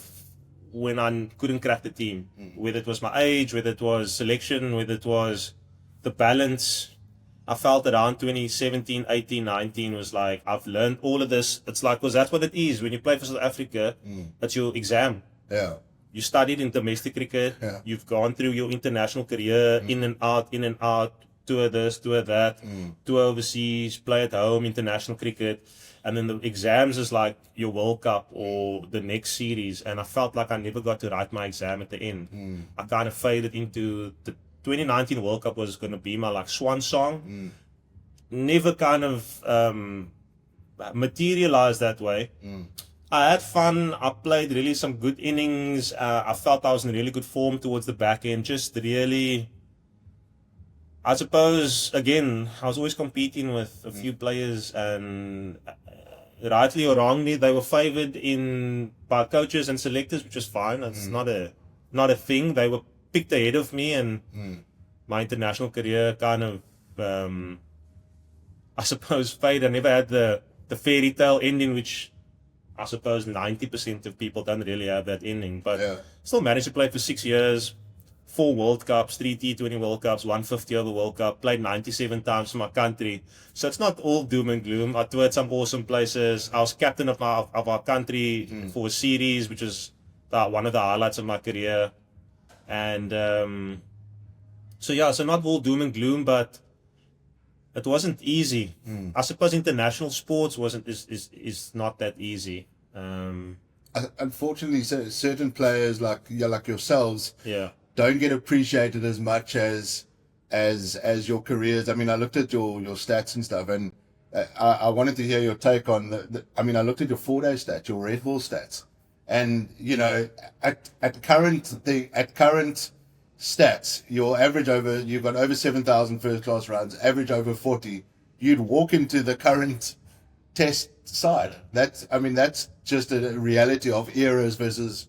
when I couldn't crack the team, whether it was my age, whether it was selection, whether it was the balance. I felt around 2017, 18, 19 was I've learned all of this. It's because that's what it is. When you play for South Africa, it's your exam. Yeah. You studied in domestic cricket. Yeah. You've gone through your international career, in and out, tour this, tour that, tour overseas, play at home, international cricket. And then the exams is your World Cup or the next series. And I felt like I never got to write my exam at the end. I kind of faded into the 2019 World Cup was going to be my swan song. Never kind of materialized that way. I had fun. I played really some good innings. I felt I was in really good form towards the back end. Just really, I suppose, again, I was always competing with a few players, and rightly or wrongly, they were favored by coaches and selectors, which was fine. That's not a thing. They were picked ahead of me, and my international career kind of, I suppose, faded. I never had the fairy tale ending, which I suppose 90% of people don't really have that ending, but still managed to play for 6 years, 4 World Cups, 3 T20 World Cups, 150 over World Cup, played 97 times for my country. So it's not all doom and gloom. I toured some awesome places. I was captain of our country for a series, which was one of the highlights of my career. And so not all doom and gloom, but it wasn't easy. I suppose international sports is not that easy. Unfortunately, certain players like yourselves, Yeah. don't get appreciated as much as your careers. I mean, I looked at your stats and stuff, and I wanted to hear your take on I mean, I looked at your 4-day stats, your Red Bull stats, and you know, at current stats, your average you've got over 7,000 first class runs, average over 40. You'd walk into the current test side. That's just a reality of eras versus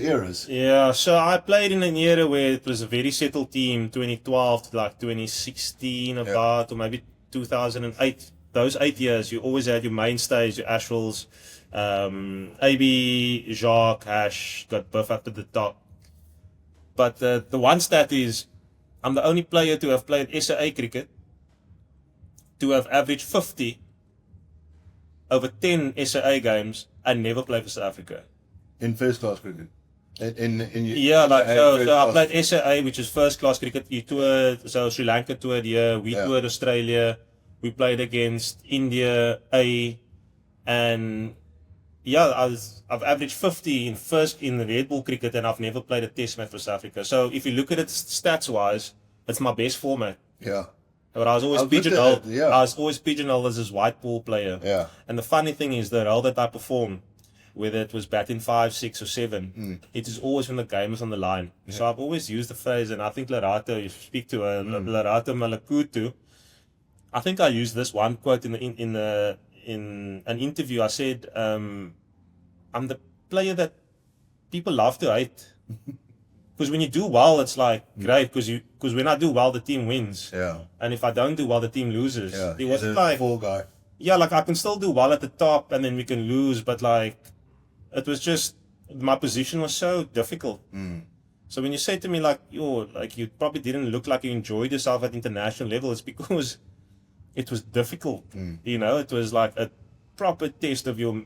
eras. Yeah, so I played in an era where it was a very settled team, 2012 to like 2016 about, or maybe 2008. Those 8 years, you always had your mainstays, your Ashwells, AB, Jacques, Ash, got Buff up at the top. But the one stat is, I'm the only player to have played SAA cricket to have averaged 50 over 10 SAA games and never play for South Africa. In first class cricket. So I played SAA, which is first class cricket. You toured, so Sri Lanka toured here, we toured Australia, we played against India A, and I've averaged 50 in the Red Bull cricket, and I've never played a test match for South Africa. So if you look at it stats wise, it's my best format. Yeah. But I was always pigeonholed. I was always pigeonholed as this white ball player. Yeah. And the funny thing is, the role that I performed, whether it was batting 5, 6, or 7, it is always when the game is on the line. Yeah. So I've always used the phrase, and I think Lerato, you speak to her, Lerato Malakutu. I think I used this one quote in an interview. I said, I'm the player that people love to hate. Because when you do well, it's like great. Because when I do well, the team wins. Yeah. And if I don't do well, the team loses. Yeah. It wasn't like fall guy. Yeah, like I can still do well at the top, and then we can lose. But like, it was just my position was so difficult. So when you say to me like, you probably didn't look like you enjoyed yourself at international level, it's because it was difficult. You know, it was like a proper test of your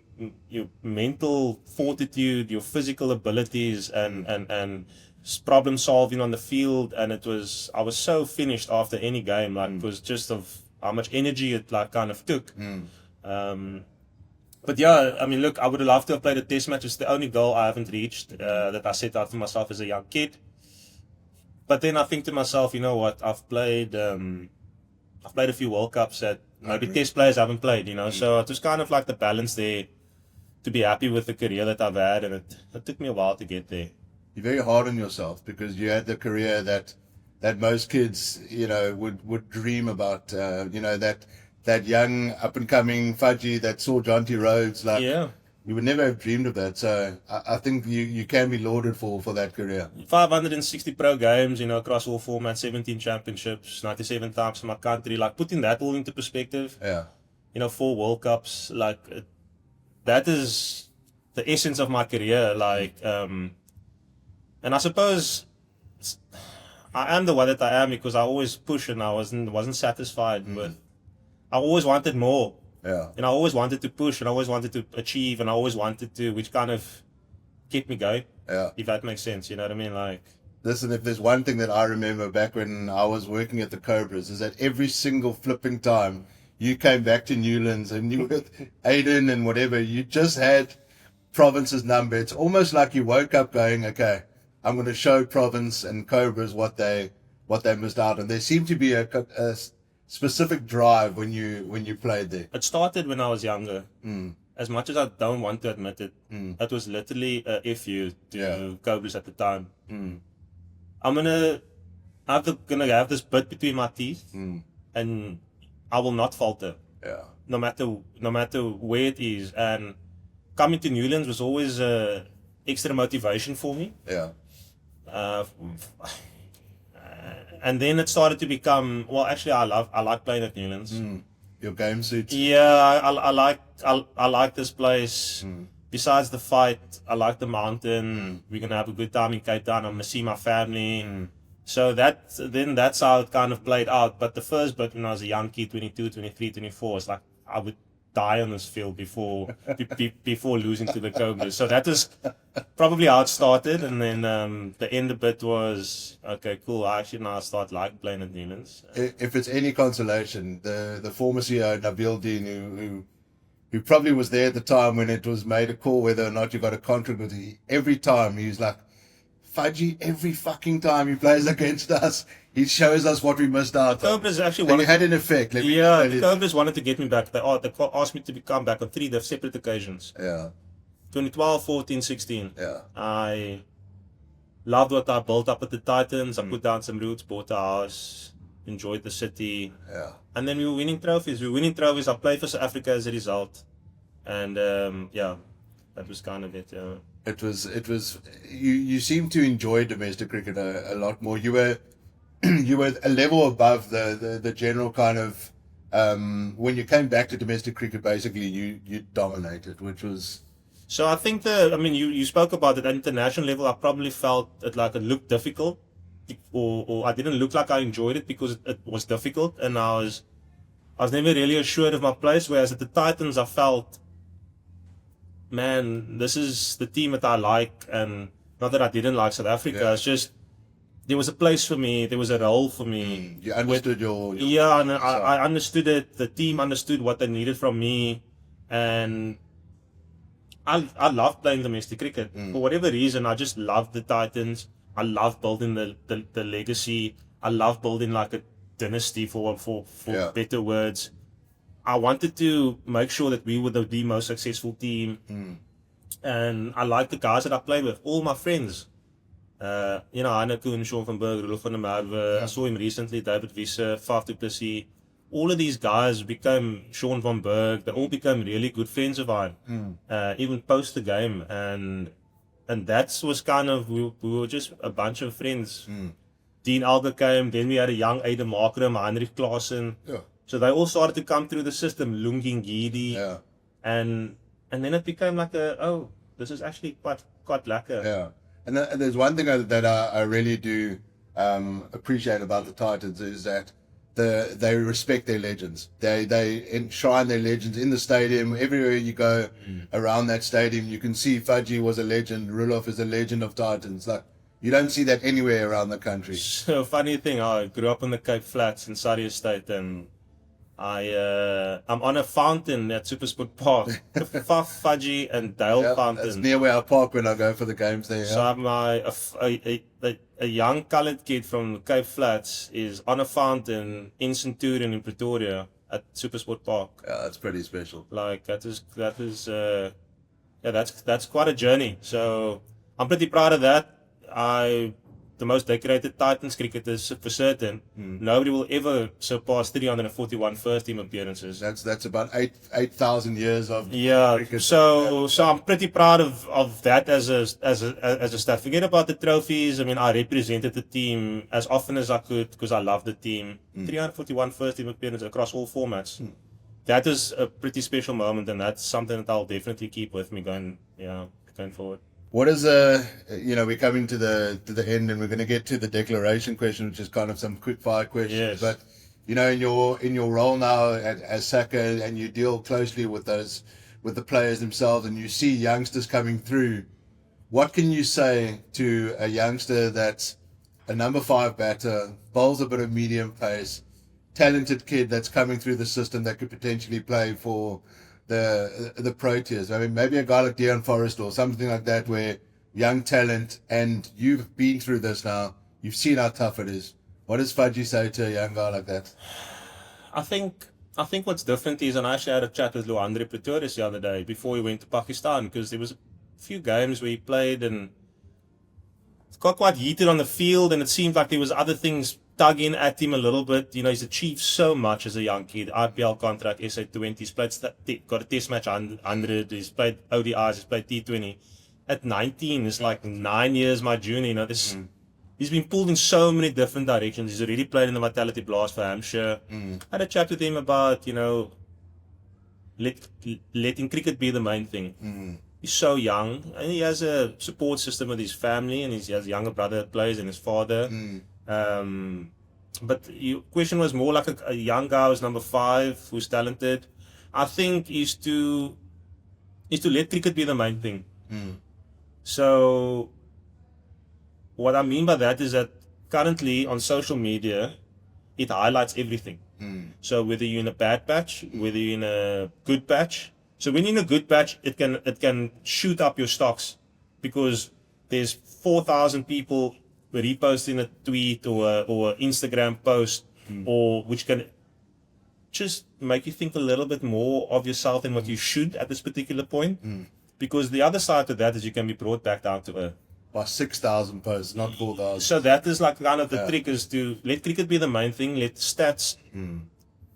mental fortitude, your physical abilities, and problem solving on the field. And I was so finished after any game. Like it was just of how much energy it like kind of took. But yeah, I mean, look, I would have loved to have played a test match. It's the only goal I haven't reached that I set out for myself as a young kid. But then I think to myself, you know what? I've played a few World Cups that maybe test players haven't played, you know. So it was kind of like the balance there to be happy with the career that I've had, and it took me a while to get there. You're very hard on yourself because you had the career that most kids, you know, would dream about. You know, that young up and coming Fudgy that saw Jonty Rhodes, like you would never have dreamed of that. So I think you can be lauded for that career. 560 pro games, you know, across all formats, 17 championships, 97 times for my country. Like putting that all into perspective. Yeah. You know, 4 World Cups, like that is the essence of my career. Like, and I suppose I am the way that I am because I always push and I wasn't satisfied with. I always wanted more. Yeah. And I always wanted to push and I always wanted to achieve and I always wanted to, which kind of kept me going. Yeah. If that makes sense, you know what I mean? Like, listen, if there's one thing that I remember back when I was working at the Cobras is that every single flipping time you came back to Newlands and you with Aiden and whatever, you just had Province's number. It's almost like you woke up going, okay, I'm going to show Province and Cobras what they missed out on. There seemed to be a specific drive when you played there. It started when I was younger. As much as I don't want to admit it, it was literally a FU to Cobras at the time. I'm gonna have this bit between my teeth, and I will not falter. Yeah. No matter where it is, and coming to Newlands was always extra motivation for me. Yeah. And then it started to become, well, actually I like playing at Newlands. Your game suits. Yeah, I like this place. Besides the fight, I like the mountain. We're gonna have a good time in Cape Town. I'm gonna see my family. So that's how it kind of played out. But the first bit when I was a young kid, 22, 23, 24, it's like I would die on this field before losing to the Cobras. So that was probably how it started, and then the end of it was okay, cool. I actually now start like playing at Newlands. If it's any consolation, the former CEO Nabil Dean, who probably was there at the time when it was made a call whether or not you got a contract with him, every time he was like, Fudgy, every fucking time he plays against us, he shows us what we missed out on. Cobras actually And it wanted. had an effect. Let me Yeah, tell the you. Cobras wanted to get me back. They asked me to come back on 3 separate occasions. Yeah, 2012, 14, 16. yeah. I loved what I built up at the Titans. I put down some roots, bought a house, enjoyed the city. Yeah. And then we were winning trophies. I played for South Africa as a result. And yeah, that was kind of it. Yeah. It was you seem to enjoy domestic cricket a lot more. You were a level above the general kind of when you came back to domestic cricket, basically you dominated, which was So I think you spoke about it at international level. I probably felt it looked difficult, or I didn't look like I enjoyed it because it was difficult, and I was never really assured of my place. Whereas at the Titans, I felt, man, this is the team that I like, and not that I didn't like South Africa. Yeah. It's just there was a place for me, there was a role for me. you understood your Yeah, and I understood it. The team understood what they needed from me, and I love playing domestic cricket. For whatever reason, I just love the Titans. I love building the legacy. I love building like a dynasty for Yeah. better words. I wanted to make sure that we were the most successful team. And I like the guys that I played with, all my friends. Heine Koen, Sean van Berg, Rudolf van der Merwe. I saw him recently, David Wiese, Faf du Plessis. All of these guys became Sean van Berg. They all became really good friends of mine, even post the game. And that was kind of, we were just a bunch of friends. Dean Alger came, then we had a young Aiden Markram, Heinrich Klaassen. Yeah. So they all started to come through the system, Lungi Ngidi. Yeah. And then it became like this is actually quite lekker. Yeah. And there's one thing that I really do appreciate about the Titans is that they respect their legends. They enshrine their legends in the stadium. Everywhere you go around that stadium, you can see Fudgy was a legend. Rudolf is a legend of Titans. Like, you don't see that anywhere around the country. So funny thing, I grew up in the Cape Flats in Surrey Estate, and I'm on a fountain at Supersport Park. Faf, Fudgy, and Dale Yeah, Fountain. that's near where I park when I go for the games there. So I'm a young coloured kid from the Cape Flats is on a fountain in Centurion in Pretoria at Supersport Park. Yeah, that's pretty special. Like that's quite a journey. So I'm pretty proud of that. The most decorated Titans cricketers for certain. Nobody will ever surpass 341 first team appearances. That's about 8,000 years of Yeah, cricket. so I'm pretty proud of that as a stat. Forget about the trophies. I mean, I represented the team as often as I could because I love the team. 341 first team appearances across all formats. That is a pretty special moment, and that's something that I'll definitely keep with me going forward. What is we're coming to the end, and we're going to get to the declaration question, which is kind of some quick fire questions. Yes. But in your role now as Saka, and you deal closely with the players themselves, and you see youngsters coming through. What can you say to a youngster that's a number 5 batter, bowls a bit of medium pace, talented kid that's coming through the system that could potentially play for the Proteas? I mean, maybe a guy like Deon Forrest or something like that, where young talent, and you've been through this now, you've seen how tough it is. What does Fudgy say to a young guy like that? I think what's different is, and I actually had a chat with Luandre Pretorius the other day before he went to Pakistan, because there was a few games where he played and it got quite heated on the field, and it seemed like there was other things tugging at him a little bit. He's achieved so much as a young kid. IPL contract, SA20, he's played, got a test match 100, he's played ODIs, he's played T20. At 19, it's like 9 years my junior. He's been pulled in so many different directions. He's already played in the Vitality Blast for Hampshire. I had a chat with him about, letting cricket be the main thing. He's so young, and he has a support system with his family, and he has a younger brother that plays, and his father. But your question was more like a young guy who's number 5, who's talented. I think is to let cricket be the main thing. So what I mean by that is that currently on social media, it highlights everything. So whether you're in a bad patch, whether you're in a good patch. So when you're in a good patch, it can shoot up your stocks, because there's 4,000 people reposting a tweet or an Instagram post, or which can just make you think a little bit more of yourself than what you should at this particular point. Because the other side to that is you can be brought back down to earth. By 6,000 posts, not 4,000. So that is like kind of the trick, is to let cricket be the main thing, let stats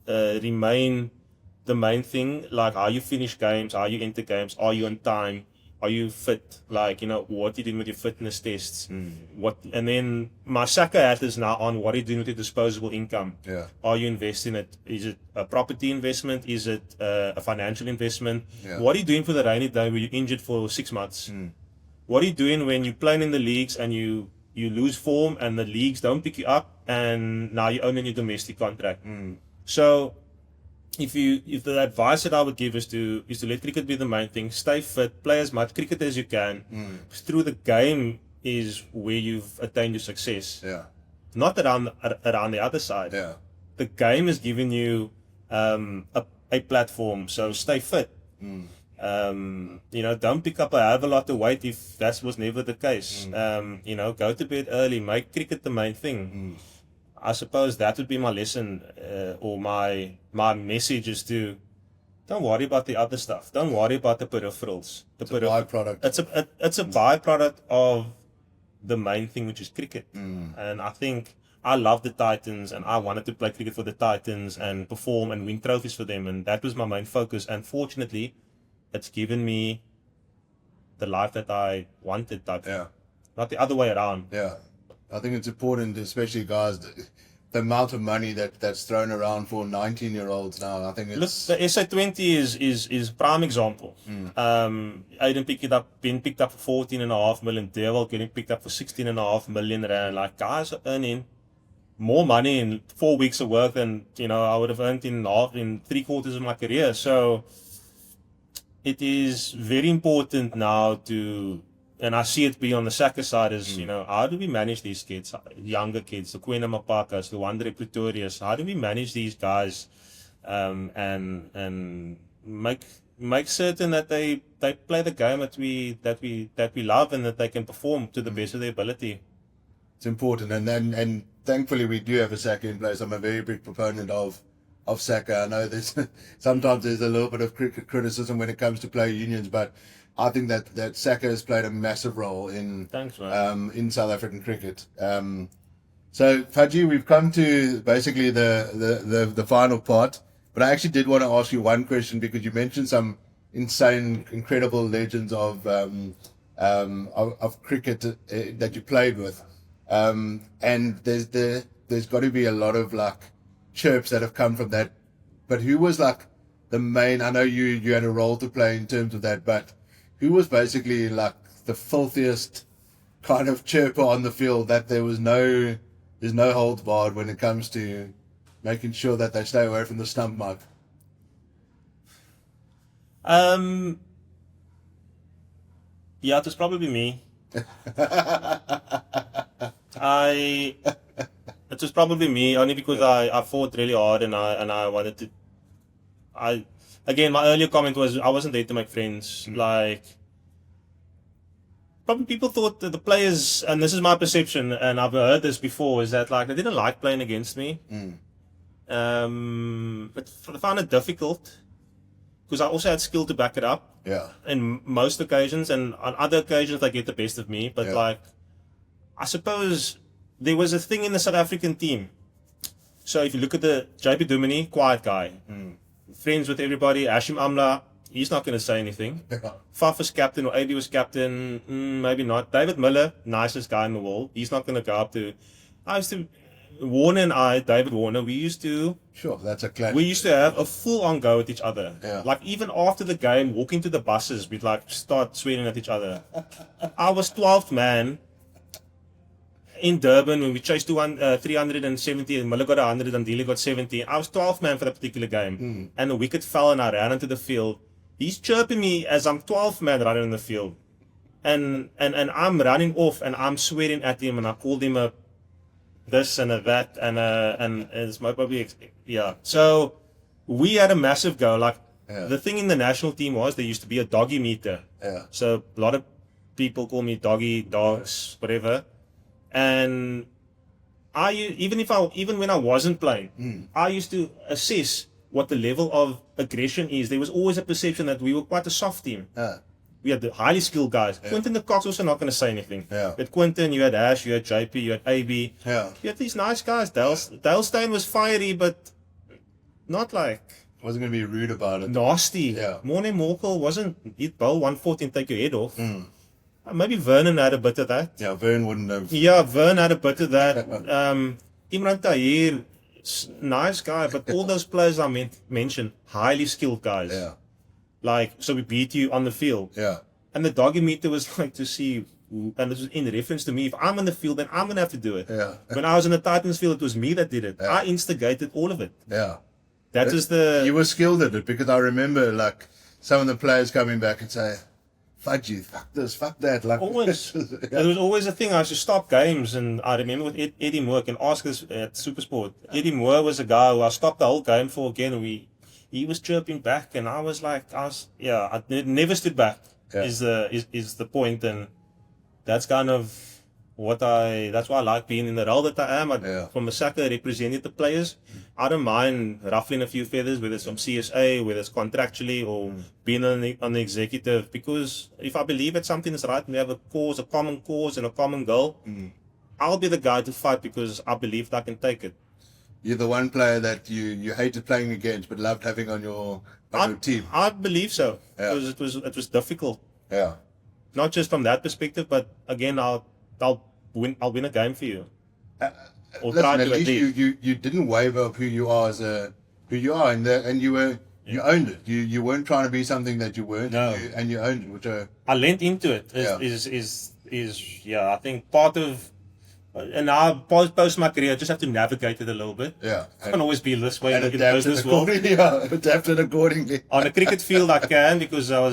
remain the main thing, like how you finish games, how you enter games, are you on time, are you fit, like, what are you doing with your fitness tests, and then my Saka hat is now on, what are you doing with your disposable income? Yeah. Are you investing it? Is it a property investment? Is it a financial investment? Yeah. What are you doing for the rainy day where you're injured for 6 months? What are you doing when you're playing in the leagues and you lose form and the leagues don't pick you up and now you're owning your domestic contract? So if the advice that I would give is to let cricket be the main thing, stay fit, play as much cricket as you can. Through the game is where you've attained your success. Yeah. Not around the other side. Yeah. The game is giving you a platform, so stay fit. Don't pick up a hell of a lot of weight if that was never the case. Go to bed early, make cricket the main thing. I suppose that would be my lesson, or my message is to don't worry about the other stuff. Don't worry about the peripherals. It's a byproduct. It's a byproduct of the main thing, which is cricket. And I think I love the Titans, and I wanted to play cricket for the Titans and perform and win trophies for them, and that was my main focus. And fortunately, it's given me the life that I wanted. Yeah. Not the other way around. Yeah. I think it's important, especially guys, the amount of money that's thrown around for 19-year-olds now. I think it's... Look, the SA20 is prime example. Aiden being picked up for 14.5 million, Dewald getting picked up for 16.5 million rand. Like, guys are earning more money in 4 weeks of work than I would have earned in 3/4 of my career. So it is very important now to, and I see it be on the Saka side, is how do we manage these kids, younger kids, the Kwena Mapakas, the Wandere Pretorius? How do we manage these guys, and make certain that they play the game that we love, and that they can perform to the best of their ability. It's important, and thankfully we do have a Saka in place. I'm a very big proponent of Saka. I know sometimes there's a little bit of criticism when it comes to player unions, but I think that Saka has played a massive role in South African cricket. So Faji, we've come to basically the final part, but I actually did want to ask you one question, because you mentioned some incredible legends of cricket that you played with, and there's got to be a lot of like chirps that have come from that. But who was like the main? I know you had a role to play in terms of that, but who was basically like the filthiest kind of chirper on the field, that there's no holds barred when it comes to making sure that they stay away from the stump mic? Yeah, it was probably me. It was probably me, only because I fought really hard, and I wanted to. Again, my earlier comment was I wasn't there to make friends. Like, probably people thought that the players, and this is my perception, and I've heard this before, is that like they didn't like playing against me. But I found it difficult because I also had skill to back it up. Yeah. In most occasions, and on other occasions they get the best of me. But like, I suppose there was a thing in the South African team. So if you look at the JP Duminy, quiet guy. Friends with everybody. Hashim Amla, he's not going to say anything. Faf was captain, or AB was captain, maybe not. David Miller, nicest guy in the world. He's not going to go up to. Warner and David Warner, we used to. Sure, that's a clash. We used to have a full-on go at each other. Yeah. Like, even after the game, walking to the buses, we'd like start swearing at each other. I was 12th man in Durban when we chased 370 and Miller got 100 and Dealey got 70. I was 12th man for that particular game. And the wicket fell and I ran into the field. He's chirping me as I'm 12th man running in the field. And I'm running off and I'm swearing at him, and I called him a this and a that and it's my probably So we had a massive go. Like, the thing in the national team was there used to be a doggy meter. Yeah. So a lot of people call me doggy, dogs, whatever. And even when I wasn't playing, I used to assess what the level of aggression is. There was always a perception that we were quite a soft team. We had the highly skilled guys. Quinton de Kock's also not going to say anything. Yeah. You had Quinton, you had Ash, you had JP, you had AB. Yeah. You had these nice guys. Dale Steyn was fiery, but not like Wasn't going to be rude about it. nasty. Yeah. Morne Morkel wasn't, he'd bowl 140 and take your head off. Maybe Vernon had a bit of that. Yeah, Vern wouldn't have. Yeah, Vern had a bit of that. Imran Tahir, nice guy, but all those players I mentioned, highly skilled guys. Yeah. Like, so we beat you on the field. Yeah. And the doggy meter was like to see, and it was in reference to me, if I'm on the field, then I'm going to have to do it. Yeah. When I was in the Titans field, it was me that did it. Yeah. I instigated all of it. Yeah. That is the... You were skilled at it because I remember like some of the players coming back and say, "Fuck you, fuck this, fuck that." Like Always. There was always a thing. I used to stop games, and I remember with Eddie Moore, and ask us at Supersport. Eddie Moore was a guy who I stopped the whole game for again. He was chirping back, and I was like, I never stood back. Yeah. Is the point, and that's kind of that's why I like being in the role that I am. From Masaka, represented the players. I don't mind ruffling a few feathers, whether it's from CSA, whether it's contractually, or being on the executive, because if I believe that something is right and we have a common cause and a common goal, I'll be the guy to fight because I believe that I can take it. You're the one player that you hated playing against but loved having on your team. I believe so. Yeah. Because it was difficult. Yeah. Not just from that perspective, but again, I'll win a game for you. Or Listen, try to at least you didn't waver of who you are and you owned it. You weren't trying to be something that you weren't. No. And you owned it, which I leant into it. I think part of, and now post my career, I just have to navigate it a little bit. yeah. I can't always be this way And in the adapted business world. accordingly. Yeah, adapted accordingly. On a cricket field, I can because I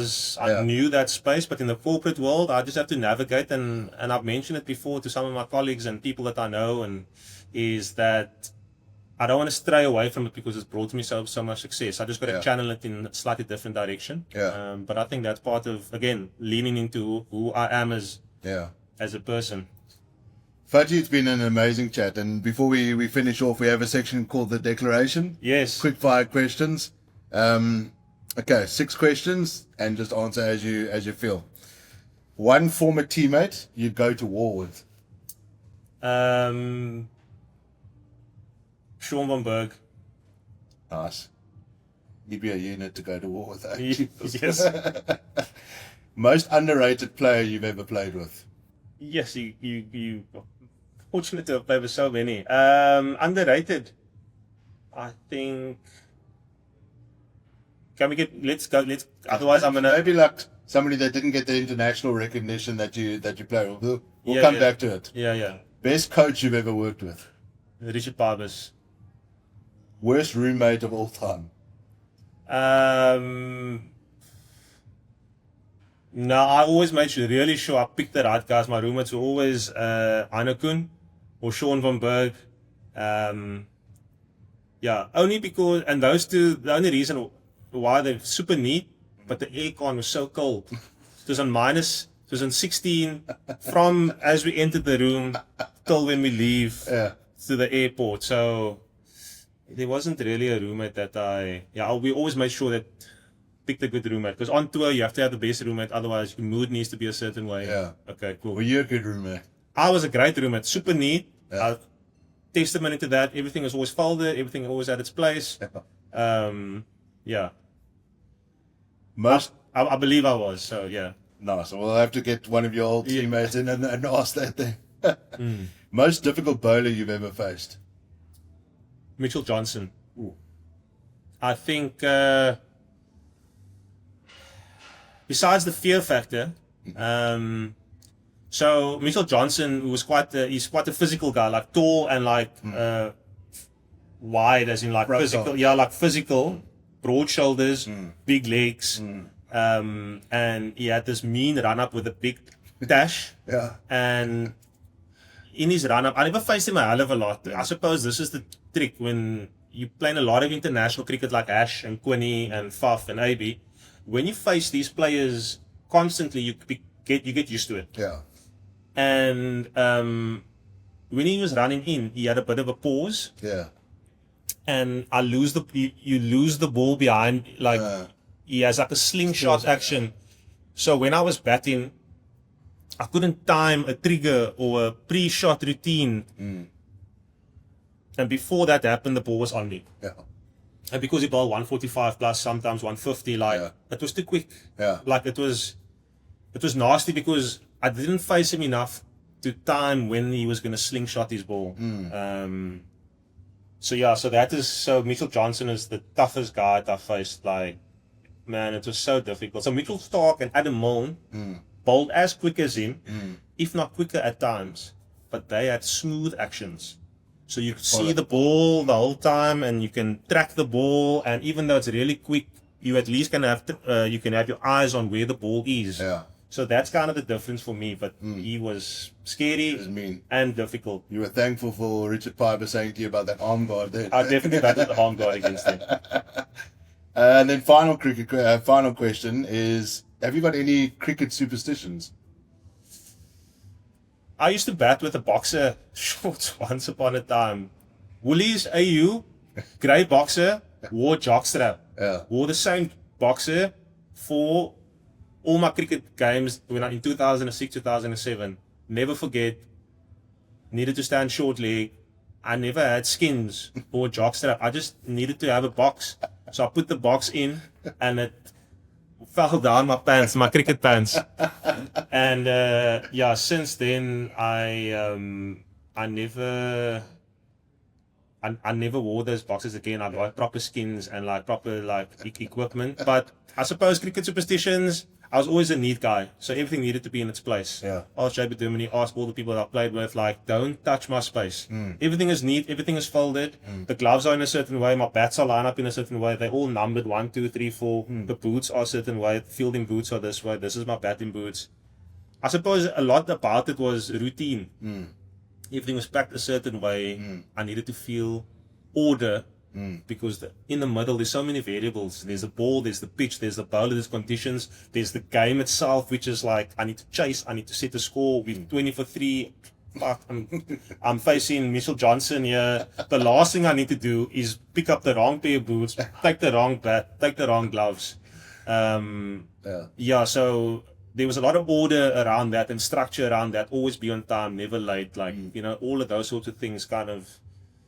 Yeah. knew that space. But in the corporate world, I just have to navigate. And I've mentioned it before to some of my colleagues and people that I know, and is that I don't want to stray away from it because it's brought me so much success. I just got to channel it in a slightly different direction. Yeah. But I think that's part of, again, leaning into who I am as a person. Fudgy, it's been an amazing chat. And before we finish off, we have a section called the Declaration. Yes. Quick fire questions. Okay, 6 questions and just answer as you feel. One former teammate you'd go to war with. Sean van Berg. Nice. You'd be a unit to go to war with. Yes. Most underrated player you've ever played with. Yes, you fortunate to have played with so many. Underrated. I think. Can we let's otherwise I'm gonna Maybe like somebody that didn't get the international recognition that you play with. We'll Yeah, come yeah. back to it. Yeah. Best coach you've ever worked with. Richard Barbers. Worst roommate of all time. No, I always made really sure I picked the right guys. My roommates were always Anakun or Sean van Berg. Only because, and those two, the only reason why they're super neat, but the aircon was so cold. It was on 16 from as we entered the room till when we leave to the airport. So there wasn't really a roommate that we always made sure that pick the good roommate, because on tour you have to have the best roommate, otherwise your mood needs to be a certain way. Yeah. Okay, cool. Were you a good roommate? I was a great roommate, super neat. Testimony to that. Everything was always folded, everything always had its place. Most I believe I was, so yeah. nice. We'll have to get one of your old teammates in and ask that thing. Most difficult bowler you've ever faced. Mitchell Johnson. Ooh. I think besides the fear factor, so Mitchell Johnson was he's quite a physical guy, like tall and like wide, as in like physical. Yeah, like physical, broad shoulders, big legs, and he had this mean run up with a big dash. Yeah. And in his run up, I never faced him a hell of a lot. I suppose this is the trick when you play in a lot of international cricket like Ash and Quinny and Faf and AB. When you face these players constantly, you get used to it. Yeah. And when he was running in, he had a bit of a pause, Yeah. and you lose the ball behind, like he has like a slingshot action. So when I was batting, I couldn't time a trigger or a pre-shot routine. And before that happened, the ball was on me. Yeah. And because he bowled 145 plus, sometimes 150, it was too quick. Yeah. Like it was nasty because I didn't face him enough to time when he was going to slingshot his ball. So Mitchell Johnson is the toughest guy that I faced. Like, man, it was so difficult. So Mitchell Stark and Adam Milne bowled as quick as him, if not quicker at times, but they had smooth actions. So you could see the ball the whole time, and you can track the ball. And even though it's really quick, you at least can have you can have your eyes on where the ball is. Yeah. So that's kind of the difference for me. But he was scary was mean. and difficult. You were thankful for Richard Piper saying to you about that arm guard there. I definitely batted the arm guard against him. And then final question is: have you got any cricket superstitions? I used to bat with a boxer shorts once upon a time. Woolies AU, grey boxer, wore jockstrap. Yeah. Wore the same boxer for all my cricket games in 2006, 2007. Never forget, needed to stand short leg. I never had skins or jockstrap. I just needed to have a box. So I put the box in, and it fell down my pants, my cricket pants. And since then I never wore those boxes again. I got proper skins and like proper like equipment. But I suppose cricket superstitions, I was always a neat guy, so everything needed to be in its place. Yeah. Ask JB Duminy, ask all the people that I played with, like, don't touch my space. Everything is neat, everything is folded. The gloves are in a certain way, my bats are lined up in a certain way. They're all numbered 1, 2, 3, 4. The boots are a certain way. Fielding boots are this way. This is my batting boots. I suppose a lot about it was routine. Everything was packed a certain way. I needed to feel order. Because in the middle there's so many variables. There's the ball, there's the pitch, there's the bowler, there's conditions, there's the game itself, which is like I need to chase, I need to set a score. We're 20 for 3. Fuck, I'm facing Mitchell Johnson here. The last thing I need to do is pick up the wrong pair of boots, take the wrong bat, take the wrong gloves. So there was a lot of order around that and structure around that. Always be on time, never late. Like all of those sorts of things kind of.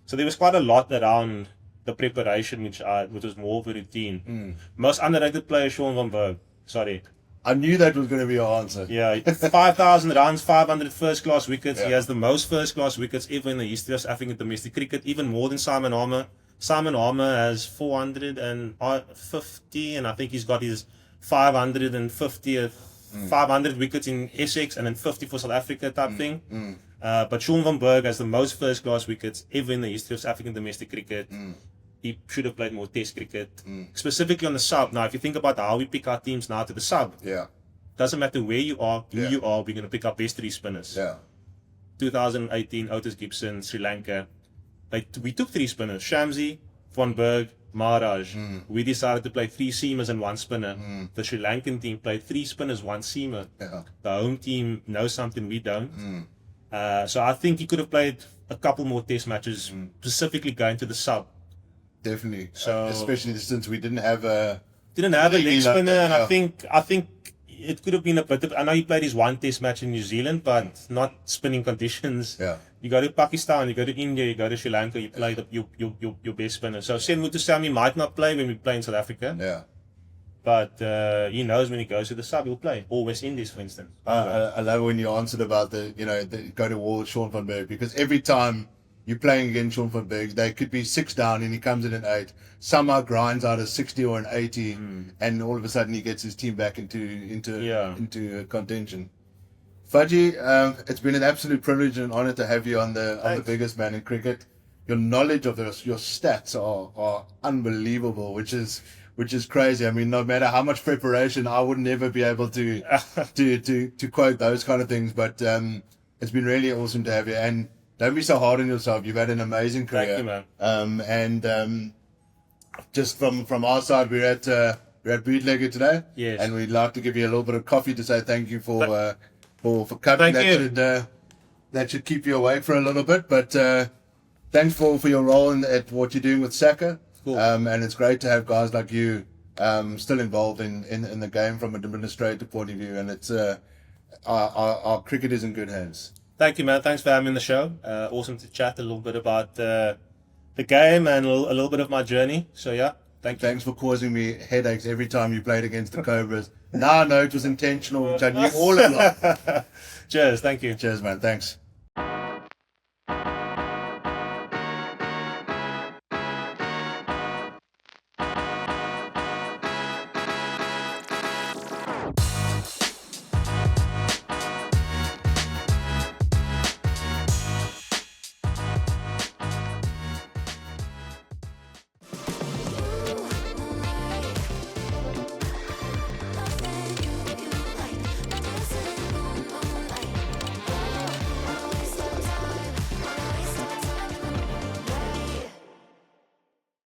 So there was quite a lot around the preparation, which was more of a routine. Most underrated player, Sean van Berg. Sorry. I knew that was going to be your answer. Yeah, 5,000 runs, 500 first-class wickets. Yeah. He has the most first-class wickets ever in the history of South African domestic cricket, even more than Simon Harmer. Simon Harmer has 450, and I think he's got his 550th, 500 wickets in Essex, and then 50 for South Africa type thing. But Sean van Berg has the most first-class wickets ever in the history of South African domestic cricket. He should have played more test cricket, specifically on the sub. Now, if you think about how we pick our teams now to the sub, doesn't matter where you are, who you are, we're going to pick up best 3 spinners. 2018, Otis Gibson, Sri Lanka. We took 3 spinners, Shamsi, van Berg, Maharaj. We decided to play 3 seamers and 1 spinner. The Sri Lankan team played 3 spinners, 1 seamer. The home team knows something we don't. So I think he could have played a couple more test matches, specifically going to the sub. Definitely. So, especially since we didn't have a leg spinner, and I think it could have been a bit of, I know he played his 1 test match in New Zealand, but not spinning conditions. You go to Pakistan, you go to India, you go to Sri Lanka, you play your best spinner. So Sen Muthusamy might not play when we play in South Africa. But he knows when he goes to the sub, he'll play. Or West Indies, for instance. I love when you answered about the go to war with Sean van Berg, because every time you're playing against Sean van Berg, they could be 6 down and he comes in at 8. Somehow grinds out a 60 or an 80, and all of a sudden he gets his team back into contention. Fudgy, it's been an absolute privilege and honor to have you on the biggest man in cricket. Your knowledge of your stats are unbelievable, which is crazy. I mean, no matter how much preparation, I would never be able to quote those kind of things. But it's been really awesome to have you. And don't be so hard on yourself. You've had an amazing career. Thank you, man. And just from our side, we're at we're at Bootlegger today. Yes. And we'd like to give you a little bit of coffee to say thank you for cutting. Thank you. That should keep you awake for a little bit. But thanks for your role at what you're doing with Saka. Cool. And it's great to have guys like you still involved in the game from an administrative point of view. And it's our cricket is in good hands. Thank you, man. Thanks for having me on the show. Awesome to chat a little bit about the game and a little bit of my journey. So yeah, thank you. Thanks for causing me headaches every time you played against the Cobras. Now I know it was intentional, which I knew all along. Cheers. Thank you. Cheers, man. Thanks.